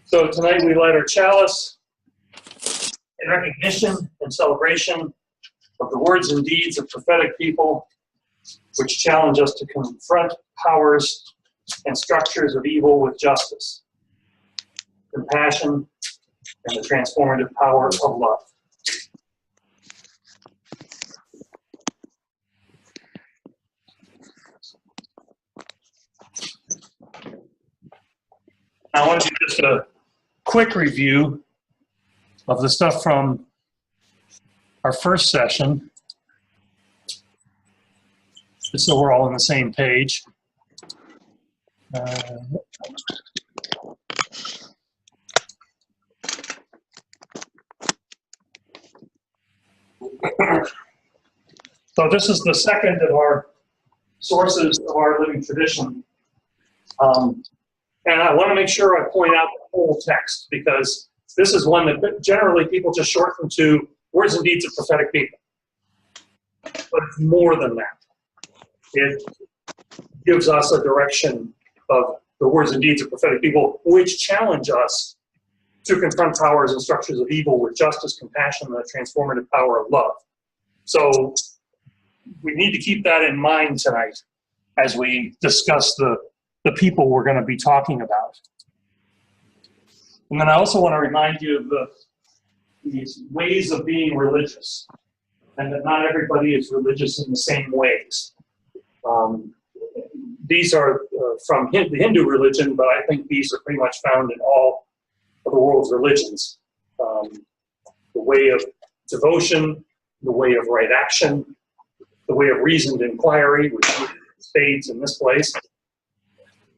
So tonight we light our chalice in recognition and celebration of the words and deeds of prophetic people, which challenge us to confront powers and structures of evil with justice, compassion, and the transformative power of love. Now, I want to do just a quick review of the stuff from our first session, just so we're all on the same page. So this is the second of our sources of our living tradition. And I want to make sure I point out the whole text, because this is one that generally people just shorten to words and deeds of prophetic people. But it's more than that. It gives us a direction of the words and deeds of prophetic people, which challenge us to confront powers and structures of evil with justice, compassion, and the transformative power of love. So we need to keep that in mind tonight as we discuss the people we're going to be talking about. And then I also want to remind you of these ways of being religious, and that not everybody is religious in the same ways. These are from the Hindu religion, but I think these are pretty much found in all of the world's religions. The way of devotion, the way of right action, the way of reasoned inquiry, which spades in this place,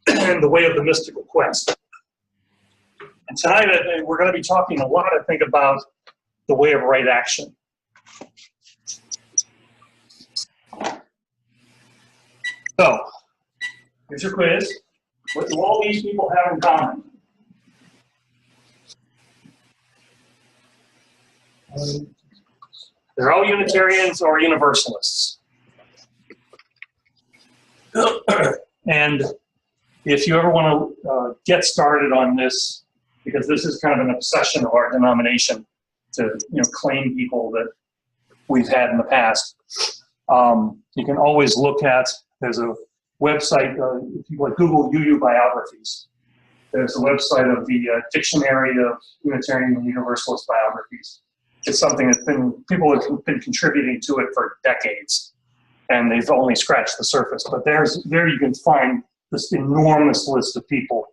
and the way of the mystical quest. And tonight we're going to be talking a lot, I think, about the way of right action. So, here's your quiz. What do all these people have in common? They're all Unitarians or Universalists. And if you ever want to get started on this, because this is kind of an obsession of our denomination to claim people that we've had in the past, you can always look at, there's a website, if you Google UU biographies, there's a website of the Dictionary of Unitarian and Universalist Biographies. It's something that's people have been contributing to it for decades, and they've only scratched the surface. But there you can find this enormous list of people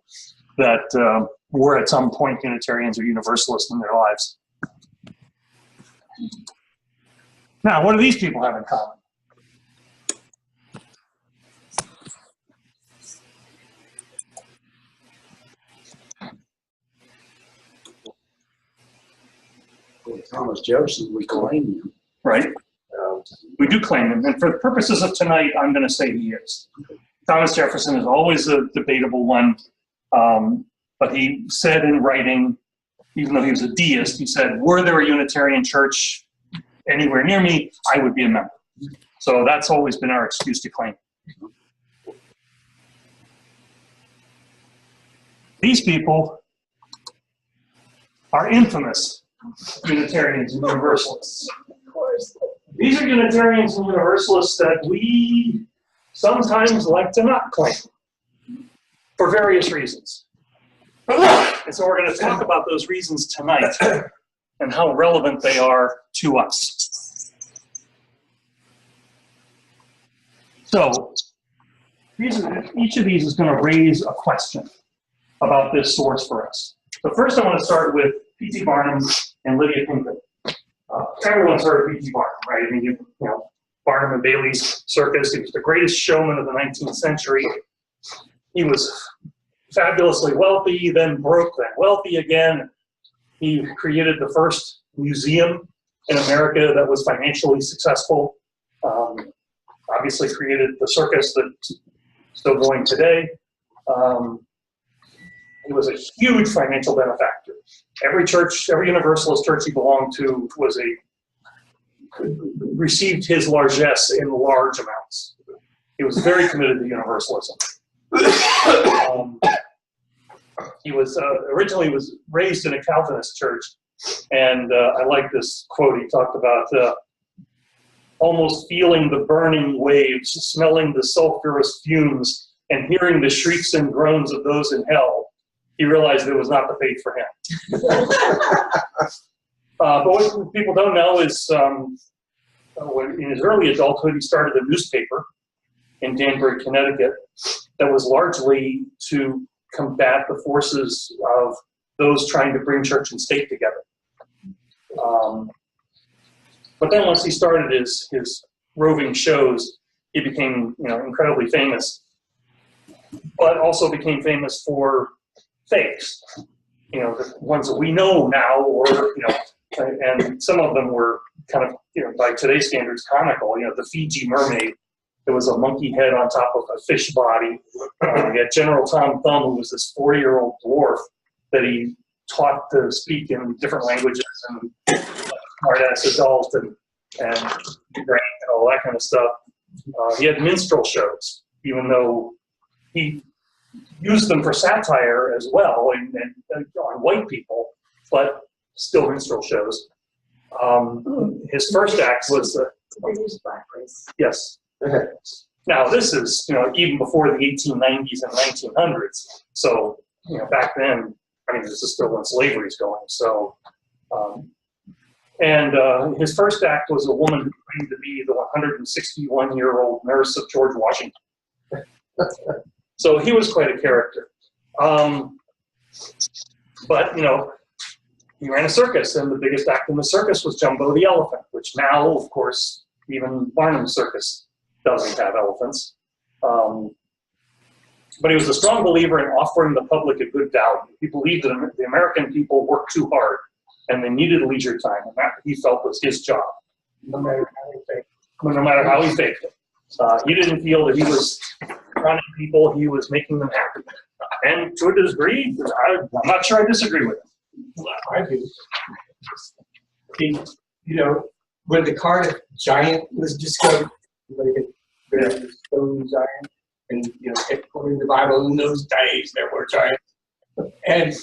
that were at some point Unitarians or Universalists in their lives. Now, what do these people have in common? Well, Thomas Jefferson, we claim him. Right. We do claim him. And for the purposes of tonight, I'm going to say he is. Thomas Jefferson is always a debatable one. But he said in writing, even though he was a deist, he said, were there a Unitarian church anywhere near me, I would be a member. So that's always been our excuse to claim. These people are infamous Unitarians and Universalists. Of course. These are Unitarians and Universalists that we sometimes like to not claim for various reasons. And so we're going to talk about those reasons tonight and how relevant they are to us. So each of these is going to raise a question about this source for us. But first I want to start with P.T. Barnum and Lydia Pinkham. Everyone's heard of P.T. Barnum, right? I mean, Barnum and Bailey's circus. He was the greatest showman of the 19th century. He was fabulously wealthy, then broke, then wealthy again. He created the first museum in America that was financially successful. Obviously created the circus that's still going today. He was a huge financial benefactor. Every church, every Universalist church he belonged to received his largesse in large amounts. He was very committed to Universalism. He was originally was raised in a Calvinist church, and I like this quote. He talked about almost feeling the burning waves, smelling the sulfurous fumes, and hearing the shrieks and groans of those in hell. He realized it was not the faith for him. But what people don't know is in his early adulthood, he started a newspaper in Danbury, Connecticut, that was largely to combat the forces of those trying to bring church and state together. But then once he started his roving shows, he became incredibly famous, but also became famous for fakes, the ones that we know now, or and some of them were kind of by today's standards comical. The Fiji mermaid. There was a monkey head on top of a fish body. We had General Tom Thumb, who was this 40-year-old dwarf that he taught to speak in different languages and smart-ass adult and all that kind of stuff. He had minstrel shows, even though he used them for satire as well and on white people, but still minstrel shows. His first act was They use black race. yes. Now this is even before the 1890s and 1900s. So back then, this is still when slavery's going. So, and his first act was a woman who claimed to be the 161-year-old nurse of George Washington. So he was quite a character. But he ran a circus, and the biggest act in the circus was Jumbo the elephant, which now, of course, even Barnum's circus doesn't have elephants. But he was a strong believer in offering the public a good value. He believed that the American people worked too hard and they needed leisure time, and that he felt was his job, no matter how he faked it. He didn't feel that he was running people, he was making them happy. And to a degree, I'm not sure I disagree with him. I do. When the Cardiff giant was discovered, like a stone giant, and according to the Bible, in those days there were giants. And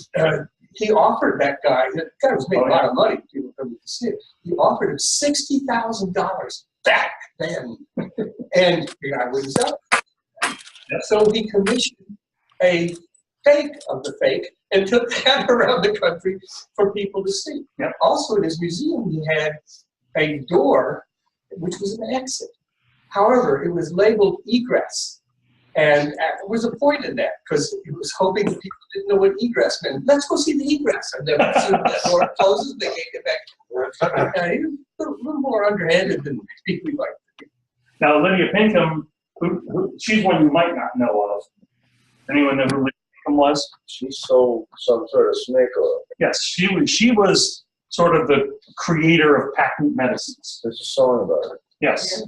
he offered that guy was making a lot of money. People coming to see it. He offered him $60,000 back then, and the guy wouldn't sell it. So he commissioned a fake of the fake and took that around the country for people to see. Yep. Also, in his museum, he had a door which was an exit. However, it was labeled egress. And there was a point in that, because he was hoping that people didn't know what egress meant. Let's go see the egress. And then as soon as that door closes, they can't get back. He was a little more underhanded than people we like. Now, Lydia Pinkham, she's one you might not know of. Anyone know who Lydia Pinkham was? She sold some sort of snake oil. Yes, she was sort of the creator of patent medicines. There's a song about it. Yes,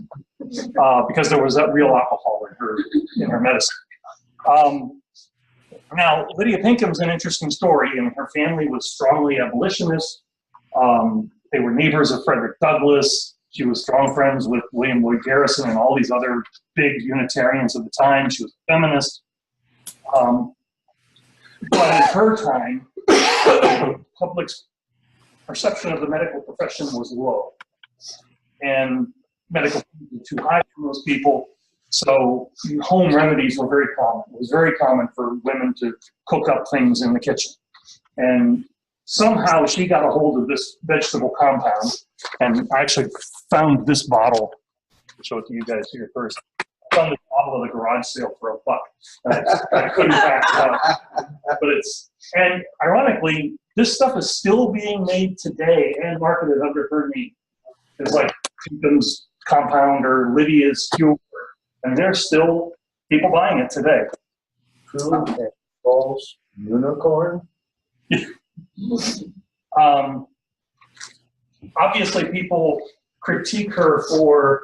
because there was that real alcohol in her medicine. Now, Lydia Pinkham's an interesting story. Her family was strongly abolitionist. They were neighbors of Frederick Douglass. She was strong friends with William Lloyd Garrison and all these other big Unitarians of the time. She was a feminist. But in her time, the public's perception of the medical profession was low. And medical fees were too high for most people. So home remedies were very common. It was very common for women to cook up things in the kitchen. And somehow she got a hold of this vegetable compound, and I actually found this bottle. I'll show it to you guys here first. I found this bottle at a garage sale for $1. And I couldn't back it up. But and ironically, this stuff is still being made today and marketed under her name. It's like Pinkham's compound or Lydia's cure. And there's still people buying it today. True and false unicorn? Obviously, people critique her for,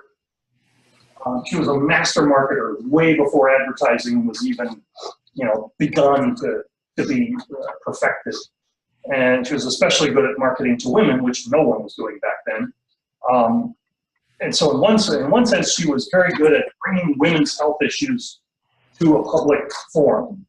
she was a master marketer way before advertising was even, begun to be perfected. And she was especially good at marketing to women, which no one was doing back then. And so in one sense, she was very good at bringing women's health issues to a public forum.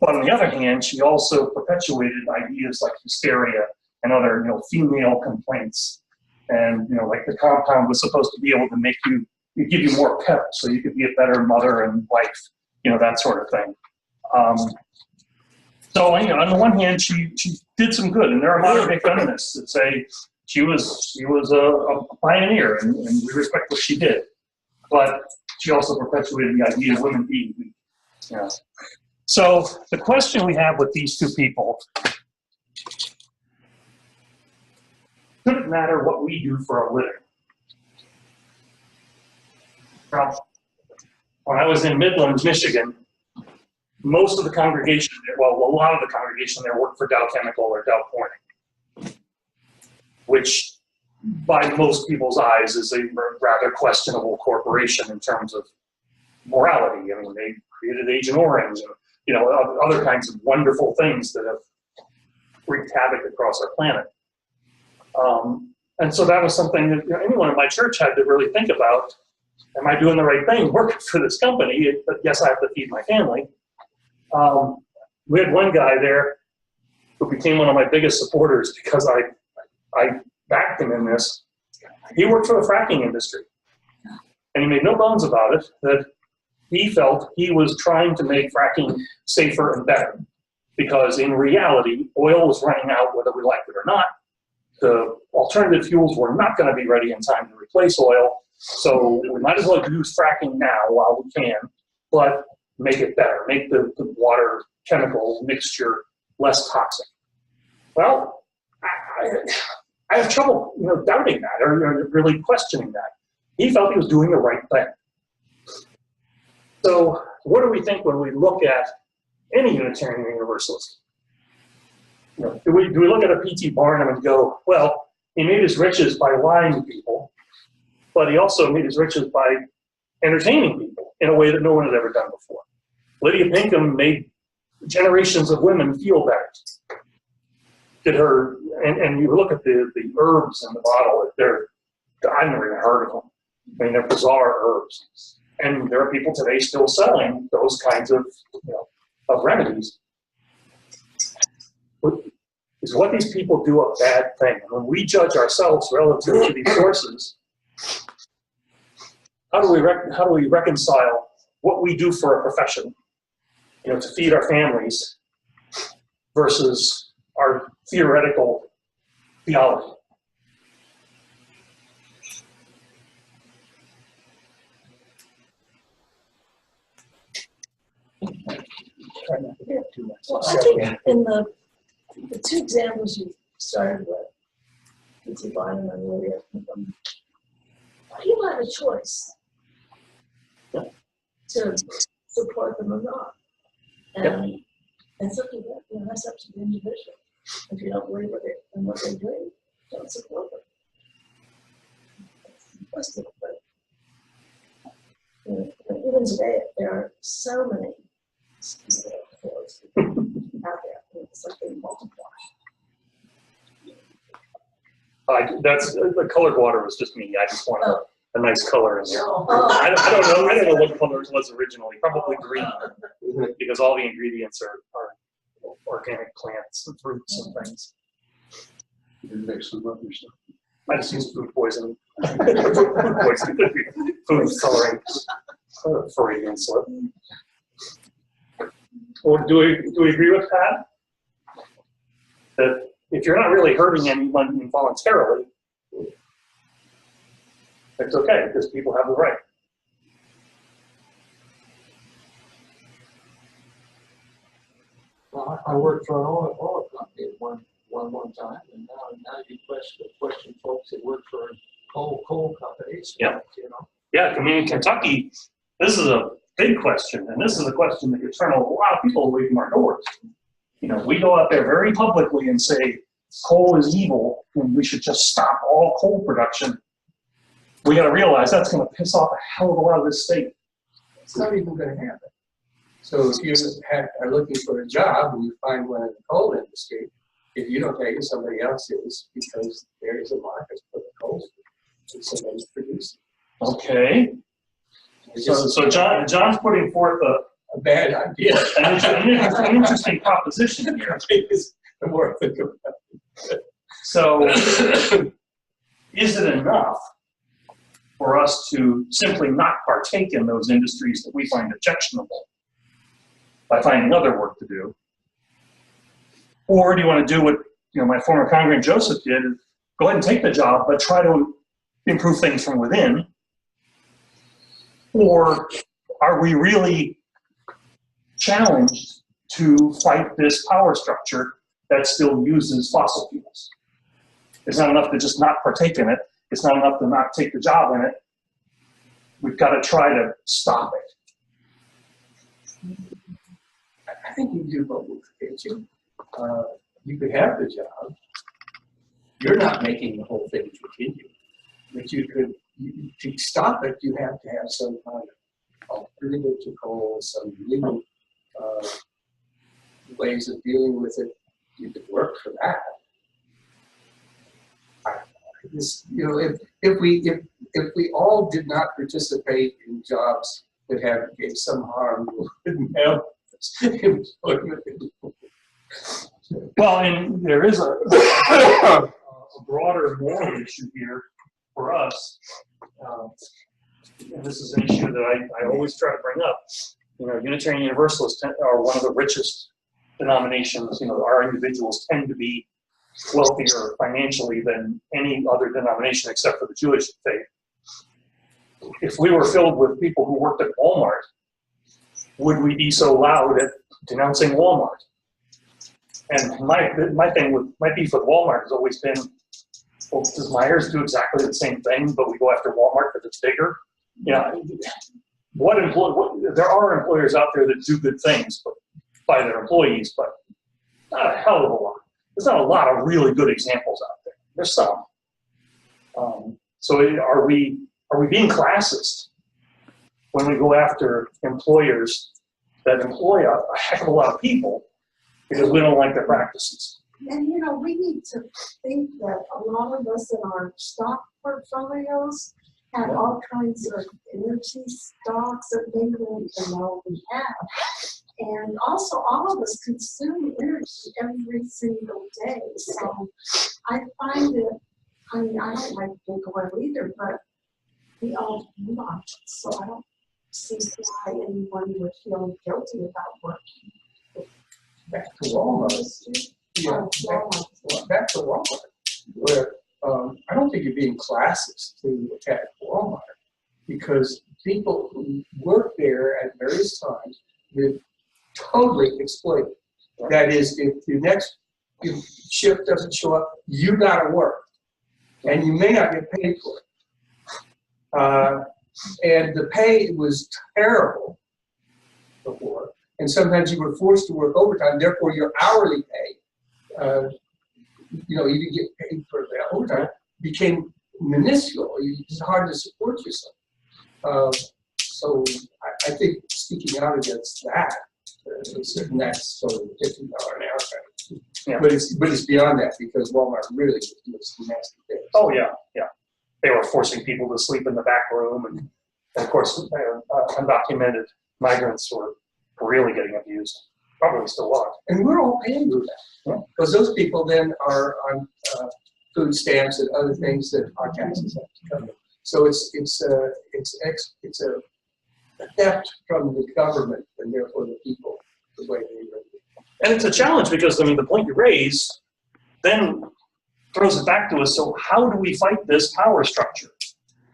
But on the other hand, she also perpetuated ideas like hysteria and other, female complaints. And, like the compound was supposed to be able to make you give you more pep so you could be a better mother and wife, that sort of thing. So, on the one hand, she did some good, and there are modern day feminists that say she was a pioneer, and we respect what she did. But she also perpetuated the idea of women being weak. Yeah. So the question we have with these two people, shouldn't matter what we do for a living. Well, when I was in Midlands, Michigan, most of the congregation there, well, a lot of the congregation there worked for Dow Chemical or Dow Corning, which by most people's eyes is a rather questionable corporation in terms of morality. I mean, they created Agent Orange and, other kinds of wonderful things that have wreaked havoc across our planet. And so that was something that anyone in my church had to really think about. Am I doing the right thing working for this company? But yes, I have to feed my family. We had one guy there who became one of my biggest supporters because I backed him in this. He worked for the fracking industry. And he made no bones about it that he felt he was trying to make fracking safer and better. Because in reality, oil was running out whether we liked it or not. The alternative fuels were not going to be ready in time to replace oil. So we might as well use fracking now while we can, but make it better, make the water chemical mixture less toxic. Well, I have trouble doubting that or really questioning that. He felt he was doing the right thing. So what do we think when we look at any Unitarian Universalist? Do we look at a P.T. Barnum and go, well, he made his riches by lying to people, but he also made his riches by entertaining people in a way that no one had ever done before. Lydia Pinkham made generations of women feel better. Did her, and you look at the herbs in the bottle, I've never even heard of them. I mean, they're bizarre herbs. And there are people today still selling those kinds of, of remedies. Is what these people do a bad thing? When we judge ourselves relative to these sources, how do we reconcile what we do for a profession, to feed our families, versus our theoretical theology? Well, I think in the two examples you started with, P.T. Barnum and Lydia Pinkham, people have a choice to support them or not. And something that, that's up to the individual. If you don't believe in what they're doing, don't support them. It's simplistic, but even today, there are so many forms out there. It's like they multiply. That's the colored water was just me. I just want a nice color in there. I don't know what color it was originally. Probably green, because all the ingredients are organic plants and fruits and things. You mix them up yourself. I just used food poisoning. Food poisoning could be food coloring. Freudian slip. Well, do we agree with Pat? That if you're not really hurting anyone involuntarily, it's okay because people have the right. Well, I worked for an oil company at one time, and now you question folks that work for coal companies. Yeah. Yeah, I mean, in Kentucky, this is a big question, and this is a question that could turn a lot of people away from our doors. We go out there very publicly and say coal is evil, and we should just stop all coal production. We got to realize that's going to piss off a hell of a lot of this state. It's not even going to happen. So if you are looking for a job and you find one in the coal industry, if you don't take it, somebody else is, because there is a market for the coal that somebody's producing. Okay. So John's putting forth a bad idea. An interesting proposition here. It's the more I think about it. So, is it enough for us to simply not partake in those industries that we find objectionable by finding other work to do? Or do you want to do what my former congregant Joseph did? Go ahead and take the job, but try to improve things from within? Or are we really challenged to fight this power structure that still uses fossil fuels? It's not enough to just not partake in it. It's not enough to not take the job in it. We've got to try to stop it. I think you do both, can't you? You could have the job. You're not making the whole thing continue. But to stop it, you have to have some kind of alternative to coal, some legal ways of dealing with it. You could work for that. If we all did not participate in jobs that gave some harm, we wouldn't have employment. Well, and there is a broader moral issue here for us. And this is an issue that I always try to bring up. Unitarian Universalists are one of the richest denominations. Our individuals tend to be wealthier financially than any other denomination except for the Jewish faith. If we were filled with people who worked at Walmart, would we be so loud at denouncing Walmart? And my beef with Walmart has always been, well, does Myers do exactly the same thing, but we go after Walmart because it's bigger? There are employers out there that do good things by their employees, but not a hell of a lot. There's not a lot of really good examples out there. There's some. So are we being classist when we go after employers that employ a heck of a lot of people because we don't like their practices? And we need to think that a lot of us in our stock portfolios have all kinds of energy stocks that they don't even know we have. And also, all of us consume energy every single day. So I find it, I don't like big oil either, but we all do not. So I don't see why anyone would feel guilty about working. Back to Walmart. Yeah, back to Walmart, where I don't think you're being classist to attack Walmart, because people who work there at various times live totally exploited. That is, if your next shift doesn't show up, you gotta work, and you may not get paid for it. And the pay was terrible before, and sometimes you were forced to work overtime. Therefore, your hourly pay, you didn't get paid for the overtime, became minuscule. It's hard to support yourself. So I think speaking out against that. And that's sort of $50 an hour kind. Yeah. But it's beyond that, because Walmart really was doing some nasty things. Oh yeah. They were forcing people to sleep in the back room, and of course, undocumented migrants were really getting abused. Probably still are. And we're all paying for that, because those people then are on food stamps and other things that our taxes have to cover. So it's a theft from the government, and therefore the people, the way they live. And it's a challenge because, the point you raise then throws it back to us. So how do we fight this power structure?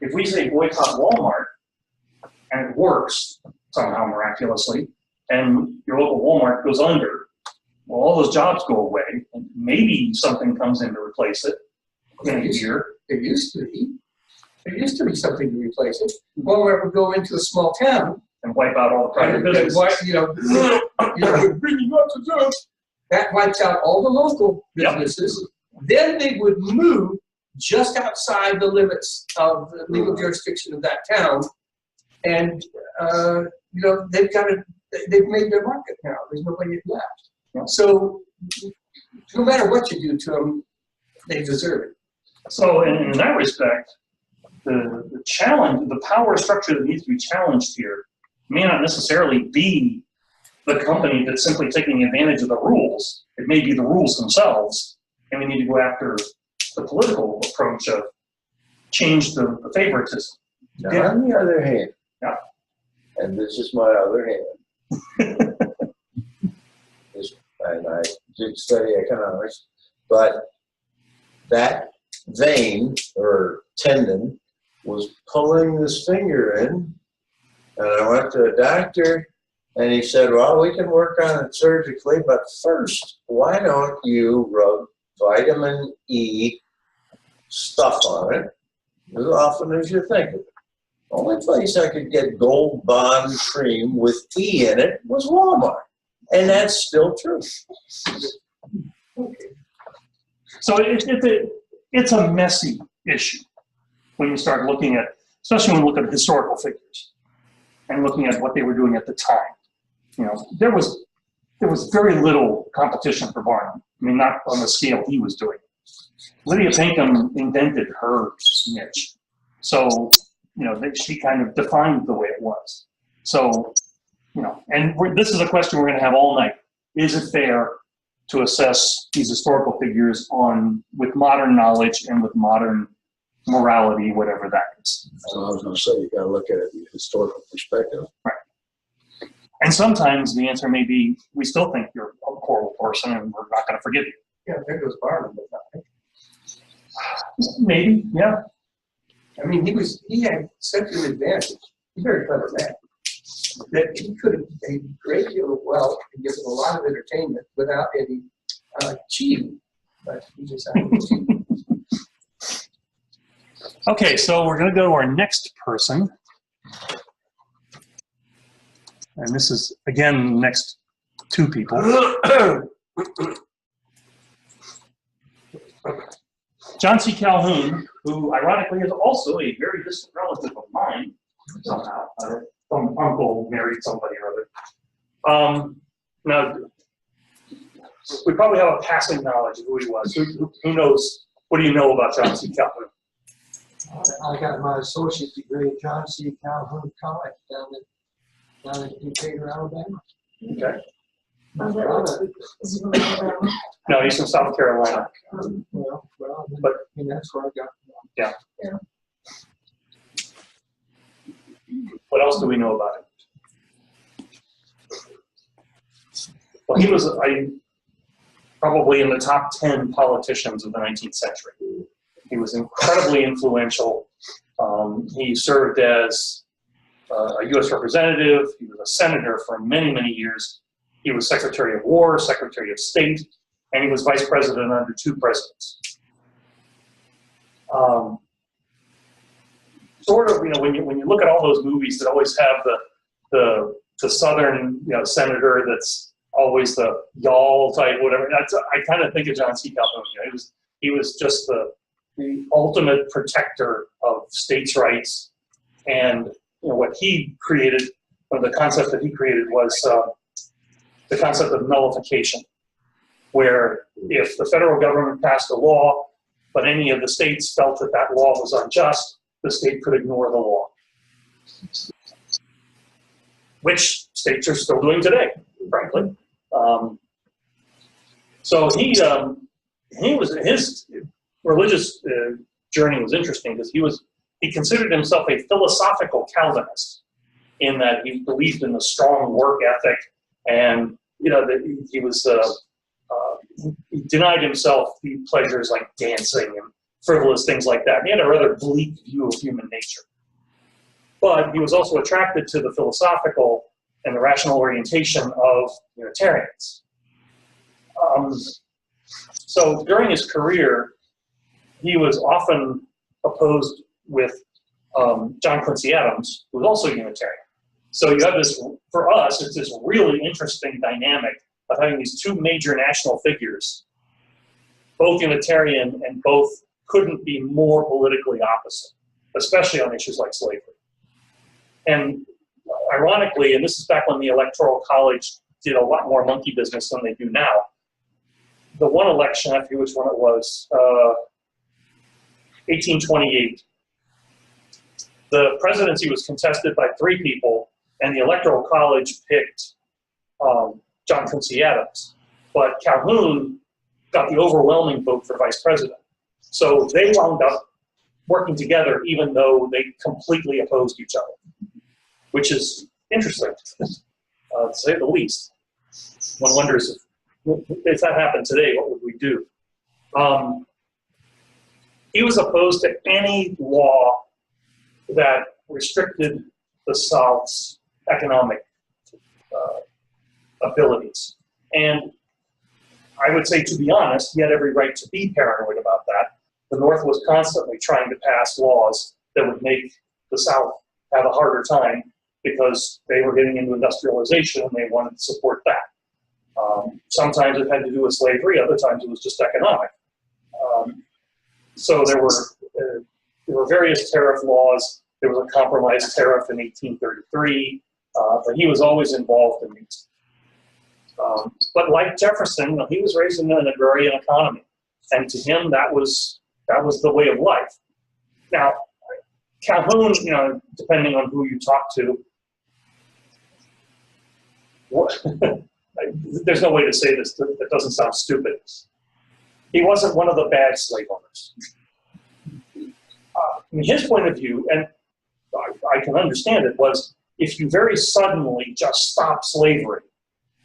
If we say boycott Walmart, and it works somehow miraculously, and your local Walmart goes under, well, all those jobs go away, and maybe something comes in to replace it in a year. There used to be. There used to be something to replace it. Walmart would go into a small town and wipe out all the private businesses. Bringing up to do. That wipes out all the local businesses. Yep. Then they would move just outside the limits of the legal jurisdiction of that town, and they've made their market now. There's nobody left. Yep. So no matter what you do to them, they deserve it. So in that respect, the challenge, the power structure that needs to be challenged here may not necessarily be the company that's simply taking advantage of the rules. It may be the rules themselves, and we need to go after the political approach of change the favoritism. Now, on the other hand, Yeah. and this is my other hand, and I did study economics, but that vein or tendon was pulling this finger in, and I went to a doctor, and he said, well, we can work on it surgically, but first, why don't you rub vitamin E stuff on it as often as you think of it? The only place I could get Gold Bond cream with E in it was Walmart. And that's still true. So it's a messy issue when you start looking at, especially when you look at historical figures and looking at what they were doing at the time. You know, there was very little competition for Barnum. I mean, not on the scale he was doing. Lydia Pinkham invented her niche. So, you know, she kind of defined the way it was. So, you know, and this is a question we're going to have all night. Is it fair to assess these historical figures with modern knowledge and with modern morality, whatever that is? So I was going to say, you got to look at it in a historical perspective. Right. And sometimes the answer may be, we still think you're a horrible person and we're not going to forgive you. Yeah, there goes Barnum with that. Maybe, yeah. I mean, he had such an advantage. He's a very clever man. That he could have made a great deal of wealth and given a lot of entertainment without any cheating. But he just had to cheat. Okay, so we're going to go to our next person. And this is, again, next two people. John C. Calhoun, who ironically is also a very distant relative of mine, somehow. Some uncle married somebody or other. Now, we probably have a passing knowledge of who he was. Who knows? What do you know about John C. Calhoun? I got my associate degree at John C. Calhoun College down in Decatur, Alabama. Okay. Is he from Alabama? No, he's from South Carolina. Well, But- and that's where I got. Yeah. Yeah. What else do we know about him? Well, he was probably in the top 10 politicians of the 19th century. He was incredibly influential. He served as a U.S. representative. He was a senator for many, many years. He was Secretary of War, Secretary of State, and he was vice president under two presidents. Sort of, you know, when you look at all those movies that always have the Southern, you know, senator that's always the y'all type, whatever. I kind of think of John C. Calhoun. You know, he was just the ultimate protector of states' rights, and you know what he created, or the concept that he created was the concept of nullification, where if the federal government passed a law, but any of the states felt that that law was unjust, the state could ignore the law, which states are still doing today, frankly. So his religious journey was interesting because he considered himself a philosophical Calvinist in that he believed in the strong work ethic, and you know that he denied himself the pleasures like dancing and frivolous things like that. He had a rather bleak view of human nature. But he was also attracted to the philosophical and the rational orientation of Unitarians. So during his career, he was often opposed with John Quincy Adams, who was also Unitarian. So you have this, for us, it's this really interesting dynamic of having these two major national figures, both Unitarian and both couldn't be more politically opposite, especially on issues like slavery. And ironically, and this is back when the Electoral College did a lot more monkey business than they do now, the one election, I forget which one it was, 1828, the presidency was contested by three people, and the Electoral College picked John Quincy Adams. But Calhoun got the overwhelming vote for vice president. So they wound up working together even though they completely opposed each other, which is interesting, to say the least. One wonders if that happened today, what would we do? He was opposed to any law that restricted the South's economic abilities. And I would say, to be honest, he had every right to be paranoid about that. The North was constantly trying to pass laws that would make the South have a harder time because they were getting into industrialization and they wanted to support that. Sometimes it had to do with slavery, other times it was just economic. So there were various tariff laws. There was a compromise tariff in 1833, but he was always involved in these. But like Jefferson, he was raised in an agrarian economy, and to him that was the way of life. Now, Calhoun, depending on who you talk to, there's no way to say this that doesn't sound stupid. He wasn't one of the bad slave owners. In his point of view, and I can understand it, was if you very suddenly just stop slavery,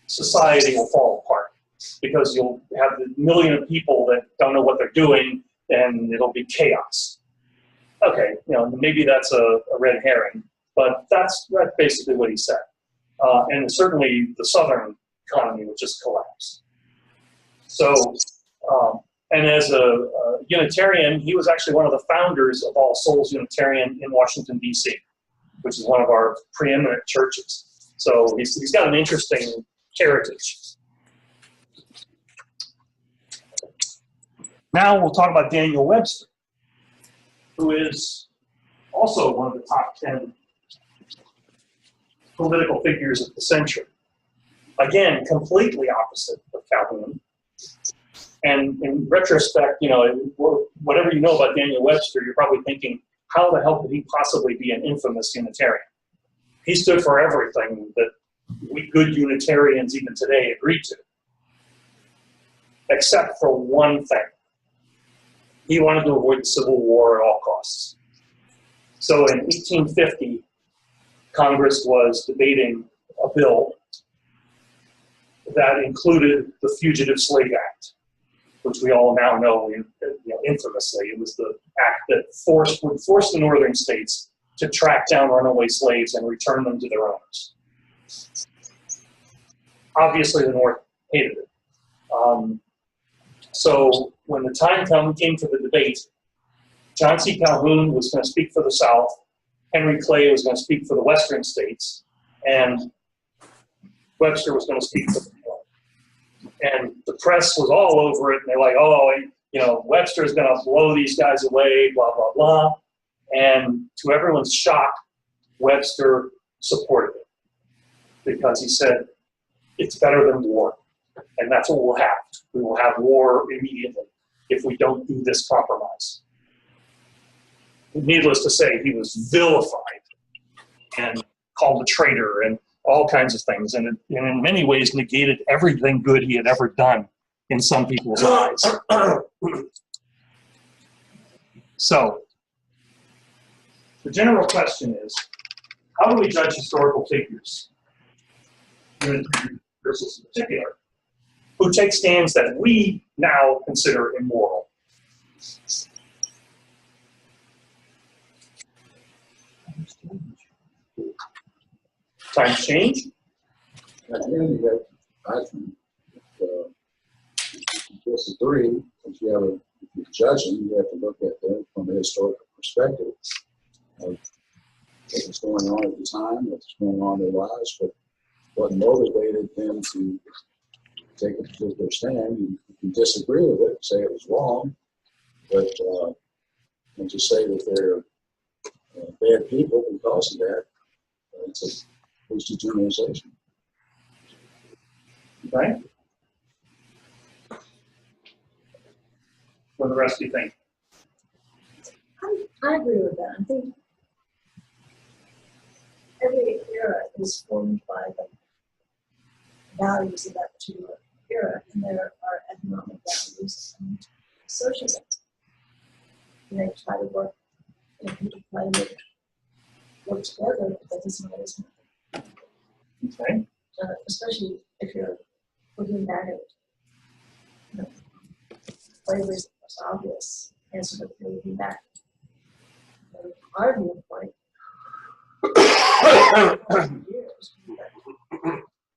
society will fall apart because you'll have a million of people that don't know what they're doing and it'll be chaos. Okay, maybe that's a red herring, but that's basically what he said. And certainly the Southern economy would just collapse. So, and as a Unitarian, he was actually one of the founders of All Souls Unitarian in Washington, D.C., which is one of our preeminent churches. So he's got an interesting heritage. Now we'll talk about Daniel Webster, who is also one of the top 10 political figures of the century. Again, completely opposite of Calhoun. And in retrospect, whatever you know about Daniel Webster, you're probably thinking, how the hell could he possibly be an infamous Unitarian? He stood for everything that we good Unitarians even today agree to, except for one thing. He wanted to avoid civil war at all costs. So in 1850, Congress was debating a bill that included the Fugitive Slave Act, which we all now know, infamously. It was the act that would force the northern states to track down runaway slaves and return them to their owners. Obviously, the North hated it. So when the time came for the debate, John C. Calhoun was going to speak for the South, Henry Clay was going to speak for the Western states, and Webster was going to speak for the North. And the press was all over it, and they're like, Webster's going to blow these guys away, blah, blah, blah. And to everyone's shock, Webster supported it because he said, it's better than war. And that's what we'll have. We will have war immediately if we don't do this compromise. Needless to say, he was vilified and called a traitor and all kinds of things. And in many ways negated everything good he had ever done in some people's eyes. So, the general question is, how do we judge historical figures, versus in particular, who take stands that we now consider immoral? Times change? Again, you got, I think, disagree. If you're judging, you have to look at them from a historical perspective of what was going on at the time, what's going on in their lives, but what motivated them to take a particular stand. You can disagree with it, say it was wrong, but and to say that they're bad people because of that, it's a hasty generalization. Right? What do the rest do you think? I agree with that. I think every era is formed by values of that particular era, and there are economic values and social values. And they try to work, people try to work together, but that doesn't always happen. Okay. Especially if you're looking back at slavery is the most obvious answer, but if you're looking back at our viewpoint, years,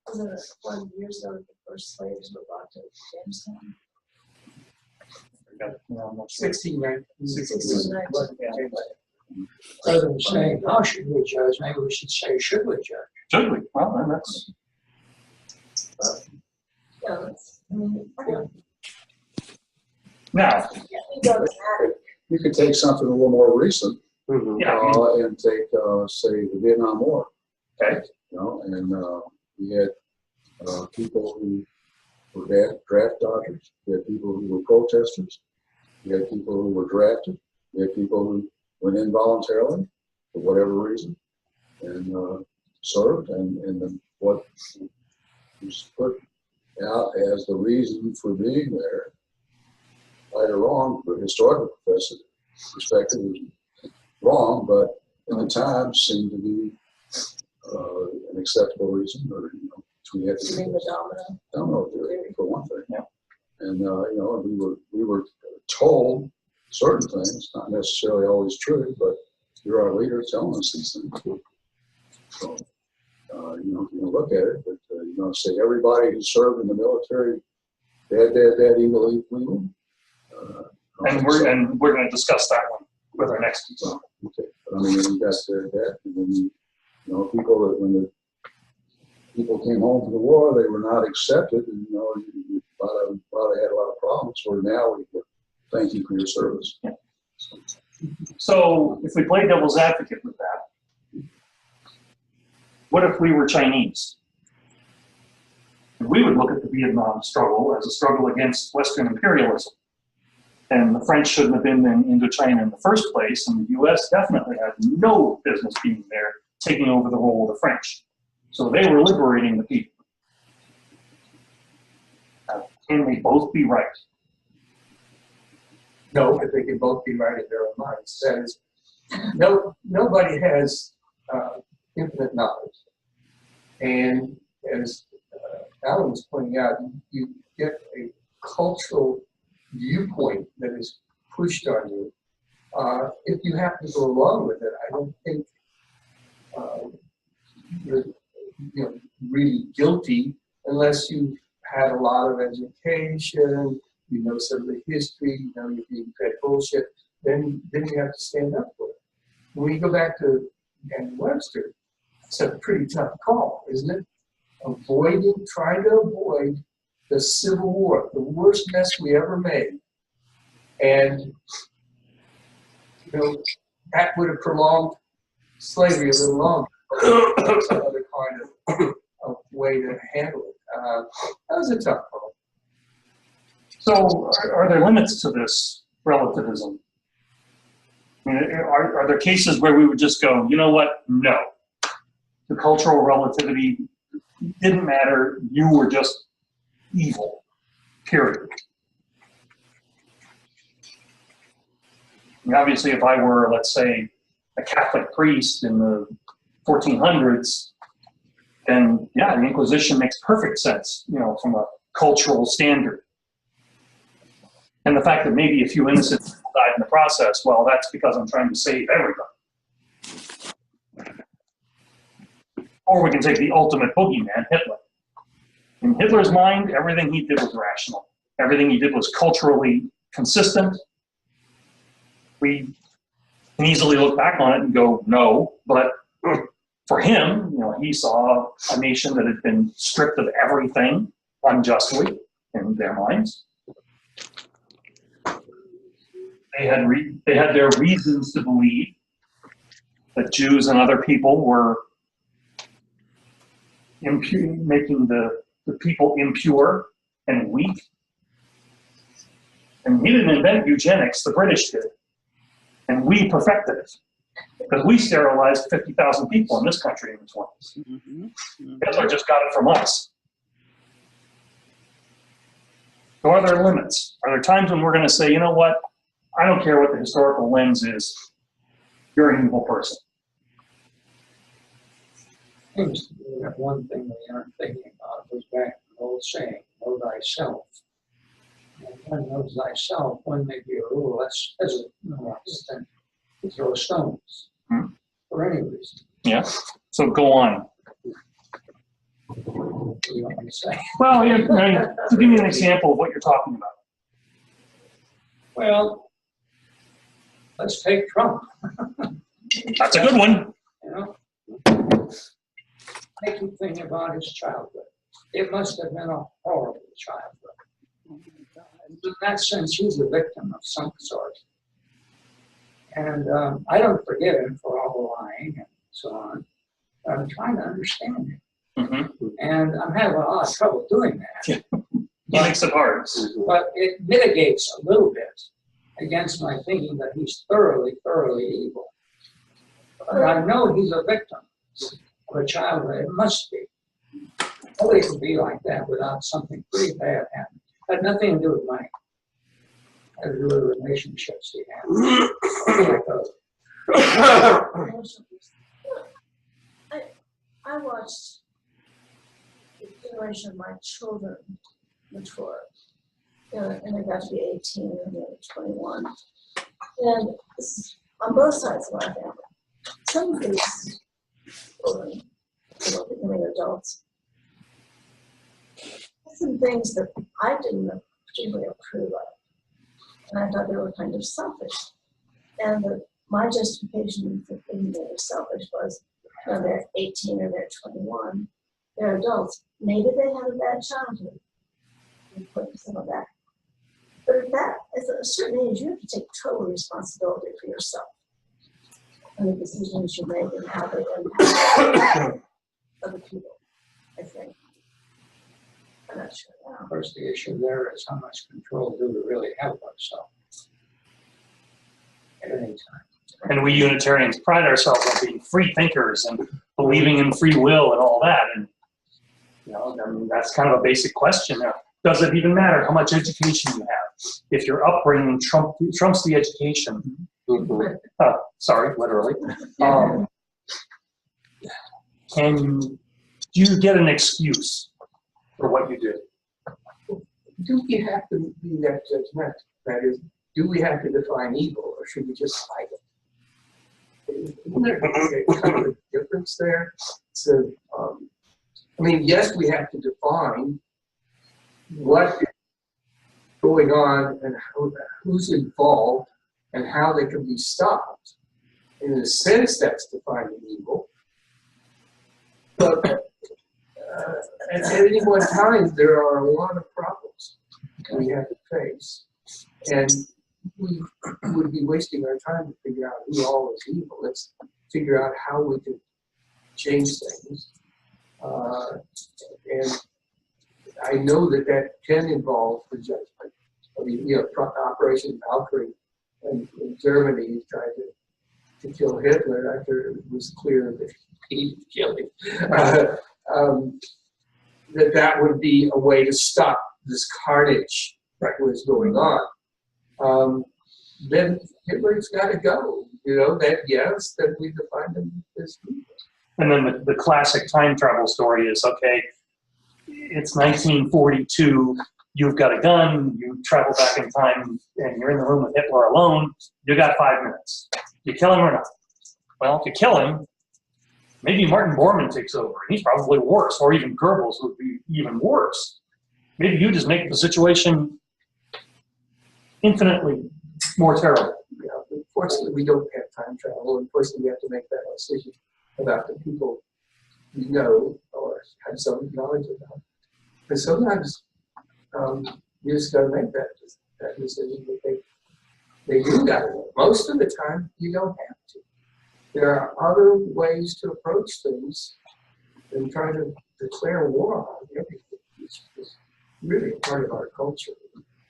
wasn't it 1 years ago that the first slaves were brought to Jamestown? 69. 69. Rather than saying, how should we judge, maybe we should say, should we judge? Should we? Well, then that's. Yeah, that's, I mean, I don't, Now, it doesn't matter. You could take something a little more recent, yeah, and take, say, the Vietnam War. okay. You know, and we had people who were draft dodgers. We had people who were protesters. We had people who were drafted. We had people who went in voluntarily for whatever reason and served. And then what was put out as the reason for being there, right or wrong, from a historical perspective, was wrong, but at the time seemed to be an acceptable reason, or we had You mean the domino? theory for one thing. Yeah. And we were told certain things, not necessarily always true, but you're our leader telling us these things. So, you can look at it, but say everybody who served in the military, daddy believed we would. And we're going to discuss that one with our next example. Okay, but I mean, you got that, and then people that when the people came home from the war, they were not accepted, and you probably had a lot of problems. Where now we thank you for your service. Yeah. So if we play devil's advocate with that, what if we were Chinese? We would look at the Vietnam struggle as a struggle against Western imperialism. And the French shouldn't have been in Indochina in the first place, and the U.S. definitely had no business being there, taking over the role of the French. So they were liberating the people. Can they both be right? No, but they can both be right in their own minds. That is, nobody has infinite knowledge. And as Alan was pointing out, you get a cultural viewpoint that is pushed on you. If you happen to go along with it, I don't think you're really guilty unless you've had a lot of education, you know some of the history, you're being fed bullshit, then you have to stand up for it. When we go back to Daniel Webster, it's a pretty tough call, isn't it? Trying to avoid the Civil War, the worst mess we ever made. And, that would have prolonged slavery a little longer. That's another kind of way to handle it. That was a tough call. So are there limits to this relativism? I mean, are there cases where we would just go, you know what, no. The cultural relativity didn't matter, you were just evil, period. I mean, obviously, if I were, let's say, a Catholic priest in the 1400s, then yeah, the Inquisition makes perfect sense, from a cultural standard. And the fact that maybe a few innocent people died in the process, well, that's because I'm trying to save everybody. Or we can take the ultimate boogeyman, Hitler. In Hitler's mind, everything he did was rational. Everything he did was culturally consistent. We can easily look back on it and go, no, but for him, he saw a nation that had been stripped of everything unjustly in their minds. They had their reasons to believe that Jews and other people were making the people impure and weak. And he didn't invent eugenics, the British did. And we perfected it. Because we sterilized 50,000 people in this country in the 20s. Hitler just got it from us. So are there limits? Are there times when we're going to say, you know what? I don't care what the historical lens is. You're an evil person. Seems to me that one thing we aren't thinking about goes back to the old saying, know thyself. And one knows thyself, one may be a little less hesitant to throw stones for any reason. Yeah. So go on. What do you want me to say? Well, yeah, I mean, to give me an example of what you're talking about. Well, let's take Trump. That's a good one. You know, I keep thinking about his childhood. It must have been a horrible childhood. In that sense, he's a victim of some sort. And I don't forgive him for all the lying and so on. But I'm trying to understand him. Mm-hmm. And I'm having a lot of trouble doing that. He makes it hard. But it mitigates a little bit against my thinking that he's thoroughly, thoroughly evil. But I know he's a victim of a childhood. It must be. Nobody can be like that without something pretty bad happening. Had nothing to do with money. Had to do with relationships he had. I watched the generation of my children mature. And they got to be 18 and they were 21. And this is on both sides of our family. Some of these children, becoming adults, some things that I didn't particularly approve of. And I thought they were kind of selfish. And my justification for thinking they were selfish was, they're 18 or they're 21, they're adults. Maybe they had a bad childhood. And put some of that. But at a certain age, you have to take total responsibility for yourself and the decisions you make and how they impact other people, I think. I'm not sure now. Of course, the issue there is how much control do we really have of ourselves at any time. And we Unitarians pride ourselves on being free thinkers and believing in free will and all that. And I mean, that's kind of a basic question. Does it even matter how much education you have? If your upbringing trumps the education, sorry, literally, do you get an excuse for what you did? Do we have to be that judgmental? That is, do we have to define evil, or should we just hide it? Isn't there kind of a difference there? So, I mean, yes, we have to define what is going on and who's involved and how they can be stopped. In a sense, that's defining evil. But at any one time, there are a lot of problems we have to face. And we would be wasting our time to figure out who all is evil. Let's figure out how we can change things. And I know that can involve the judgment. I mean, Operation Valkyrie in Germany tried to kill Hitler after it was clear that he killed him. That would be a way to stop this carnage that was going on. Then Hitler's got to go. Yes, that we define him as evil. And then the classic time travel story is, okay, it's 1942, you've got a gun, you travel back in time, and you're in the room with Hitler alone, you got 5 minutes. You kill him or not? Well, if you kill him, maybe Martin Bormann takes over, and he's probably worse, or even Goebbels would be even worse. Maybe you just make the situation infinitely more terrible. Yeah, unfortunately, we don't have time travel. Unfortunately, we have to make that decision about the people we know or have some knowledge about. And sometimes you just got to make that decision that they do got to. Most of the time, you don't have to. There are other ways to approach things than trying to declare war on everything. It's really part of our culture.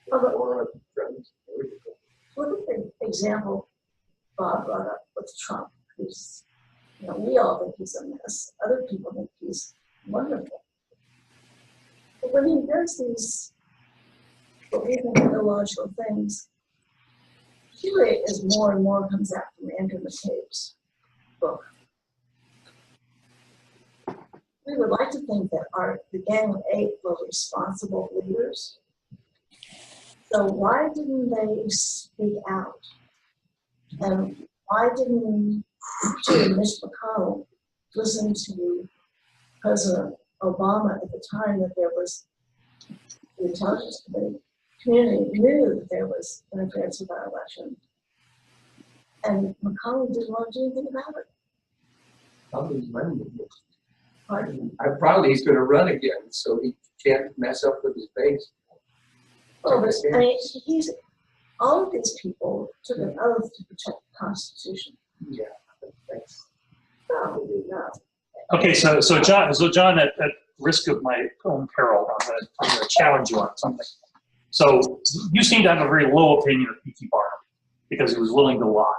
War on friends. Look at the example Bob brought up with Trump, who's, we all think he's a mess. Other people think he's wonderful. But when he does these believing in illogical things, really, as more and more comes out from Andrew McCabe's book. We would like to think that the Gang of Eight were responsible leaders. So why didn't they speak out? And why didn't Mitch McConnell listen to President Obama at the time that there was the intelligence community knew that there was interference with our election, and McConnell didn't want to do anything about it. Probably he's running again. Pardon? Probably he's going to run again, so he can't mess up with his base. Well, but, I mean, all of these people took an oath to protect the Constitution. Yeah, that's No, no. Okay, so John, at risk of my own peril, I'm going to challenge you on something. So you seem to have a very low opinion of P.T. Barnum because he was willing to lie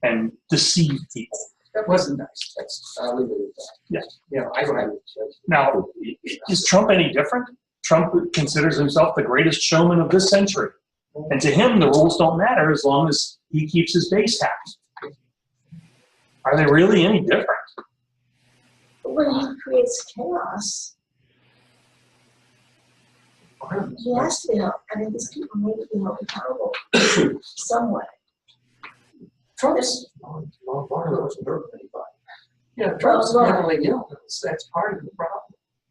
and deceive people. that wasn't nice. That's I'll leave it at that. Yeah. You know, I don't have to judge. Now, is Trump any different? Trump considers himself the greatest showman of this century. And to him, the rules don't matter as long as he keeps his base happy. Are they really any different? But when he creates chaos, he has to be held. I mean, these people need to be held accountable some way. Trump's Barnum wasn't hurt anybody. Yeah, Trump's mentally ill. That's part of the problem.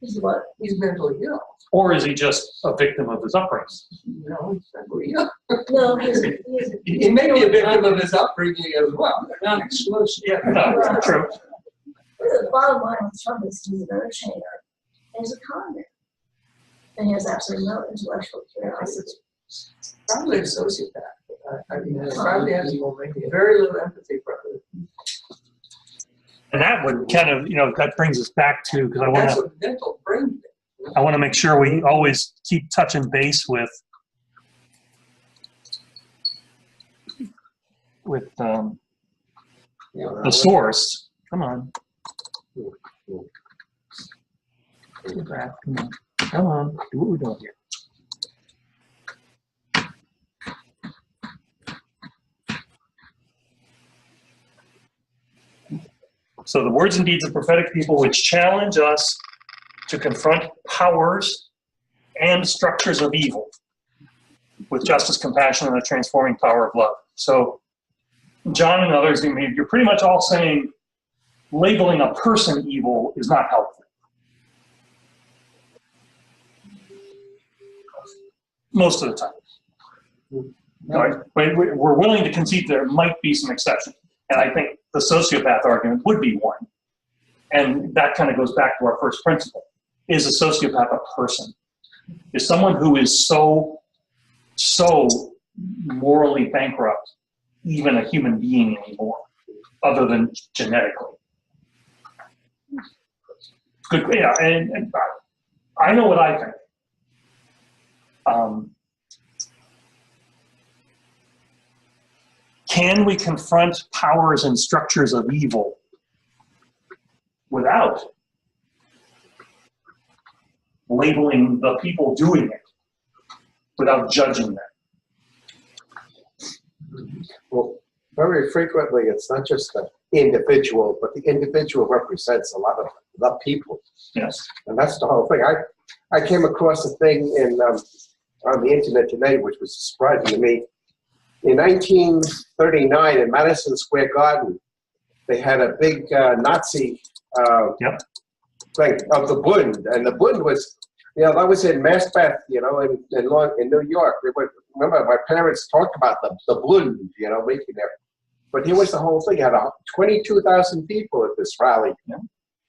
He's what? He's mentally ill. Or is he just a victim of his upbringing? No, he's mentally ill. No, He may be a victim of his upbringing as well. They're not exclusive. Yeah, No, it's true. the bottom line with Trump is he's an entertainer and he's a con man. And he has absolutely no intellectual curiosity. probably a sociopath. I mean, probably has very little empathy for others. And that would kind of, that brings us back to, because That's what mental brain. I want to make sure we always keep touching base with the source. Come on. Come on. Do what we're doing here. So the words and deeds of prophetic people which challenge us to confront powers and structures of evil with justice, compassion, and the transforming power of love. So John and others, you're pretty much all saying labeling a person evil is not helpful. Most of the time. Right? We're willing to concede there might be some exceptions. And I think the sociopath argument would be one. And that kind of goes back to our first principle. Is a sociopath a person? Is someone who is so morally bankrupt even a human being anymore, other than genetically? Good, yeah, and I know what I think. Can we confront powers and structures of evil without labeling the people doing it, without judging them? Well, very frequently, it's not just the individual, but the individual represents a lot of the people. Yes. And that's the whole thing. I came across a thing on the internet today, which was surprising to me. In 1939, in Madison Square Garden, they had a big Nazi thing of the Bund. And the Bund was, that was in Macbeth, in New York. Remember, my parents talked about the Bund, making there. But here was the whole thing. It had 22,000 people at this rally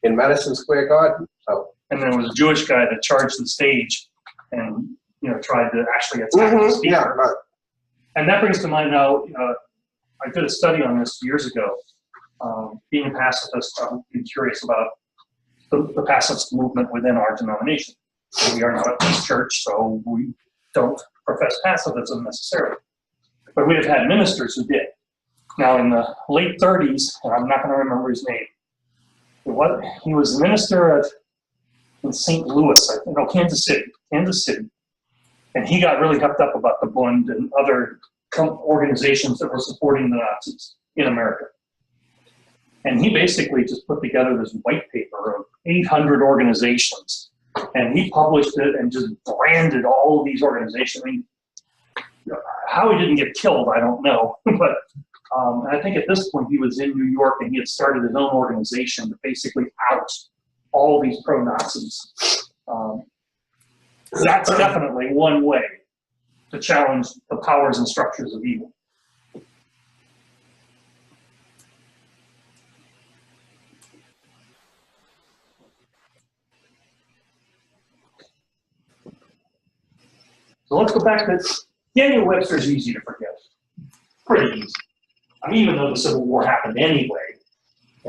in Madison Square Garden. So. And there was a Jewish guy that charged the stage and, tried to actually attack the speaker. Yeah, right. And that brings to mind now, I did a study on this years ago. Being a pacifist, I've been curious about the pacifist movement within our denomination. We are not a peace church, so we don't profess pacifism necessarily. But we have had ministers who did. Now, in the late 30s, and I'm not going to remember his name, he was a minister in St. Louis, Kansas City. And he got really hyped up about the Bund and other organizations that were supporting the Nazis in America. And he basically just put together this white paper of 800 organizations. And he published it and just branded all of these organizations. I mean, how he didn't get killed, I don't know. But I think at this point he was in New York and he had started his own organization to basically out all these pro-Nazis. That's definitely one way to challenge the powers and structures of evil. So let's go back to Daniel Webster's easy to forget. Pretty easy. I mean, even though the Civil War happened anyway,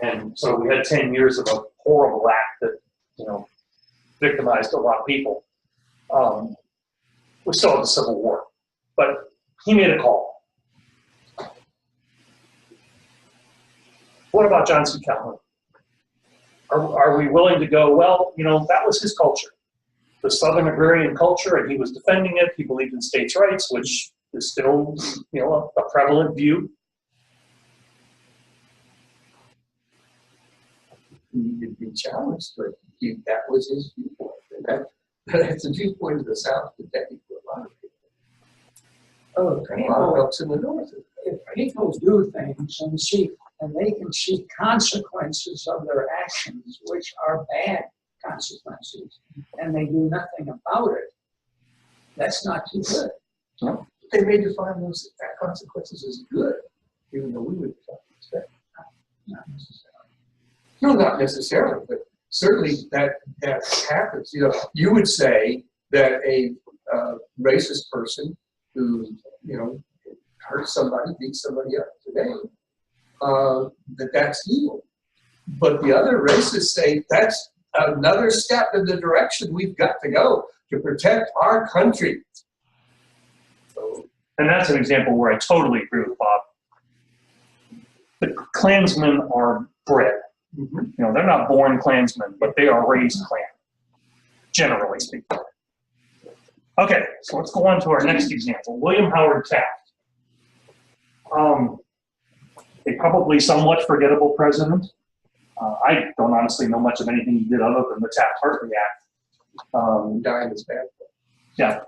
and so we had 10 years of a horrible act that, you know, victimized a lot of people. We still have the Civil War, but he made a call. What about John C. Calhoun? Are we willing to go, well, you know, that was his culture, the Southern agrarian culture, and he was defending it. He believed in states' rights, which is still, you know, a prevalent view. He could be challenged, but that was his viewpoint. And that's a viewpoint of the South that for a lot of people. Oh, A lot of folks in the North. if people do things and they can see consequences of their actions, which are bad consequences, and they do nothing about it, that's not too good. No. They may define those consequences as good, even though we would expect. Not necessarily. No, not necessarily, but certainly that happens. You know, you would say that a racist person who, you know, hurt somebody, beat somebody up today, that's evil. But the other racists say that's another step in the direction we've got to go to protect our country. So, And that's an example where I totally agree with Bob. The Klansmen are bred. mm-hmm. You know, they're not born Klansmen, but they are raised Klan, generally speaking. Okay, so let's go on to our next example, William Howard Taft. A probably somewhat forgettable president. I don't honestly know much of anything he did other than the Taft-Hartley Act. Dying is bad. Yeah.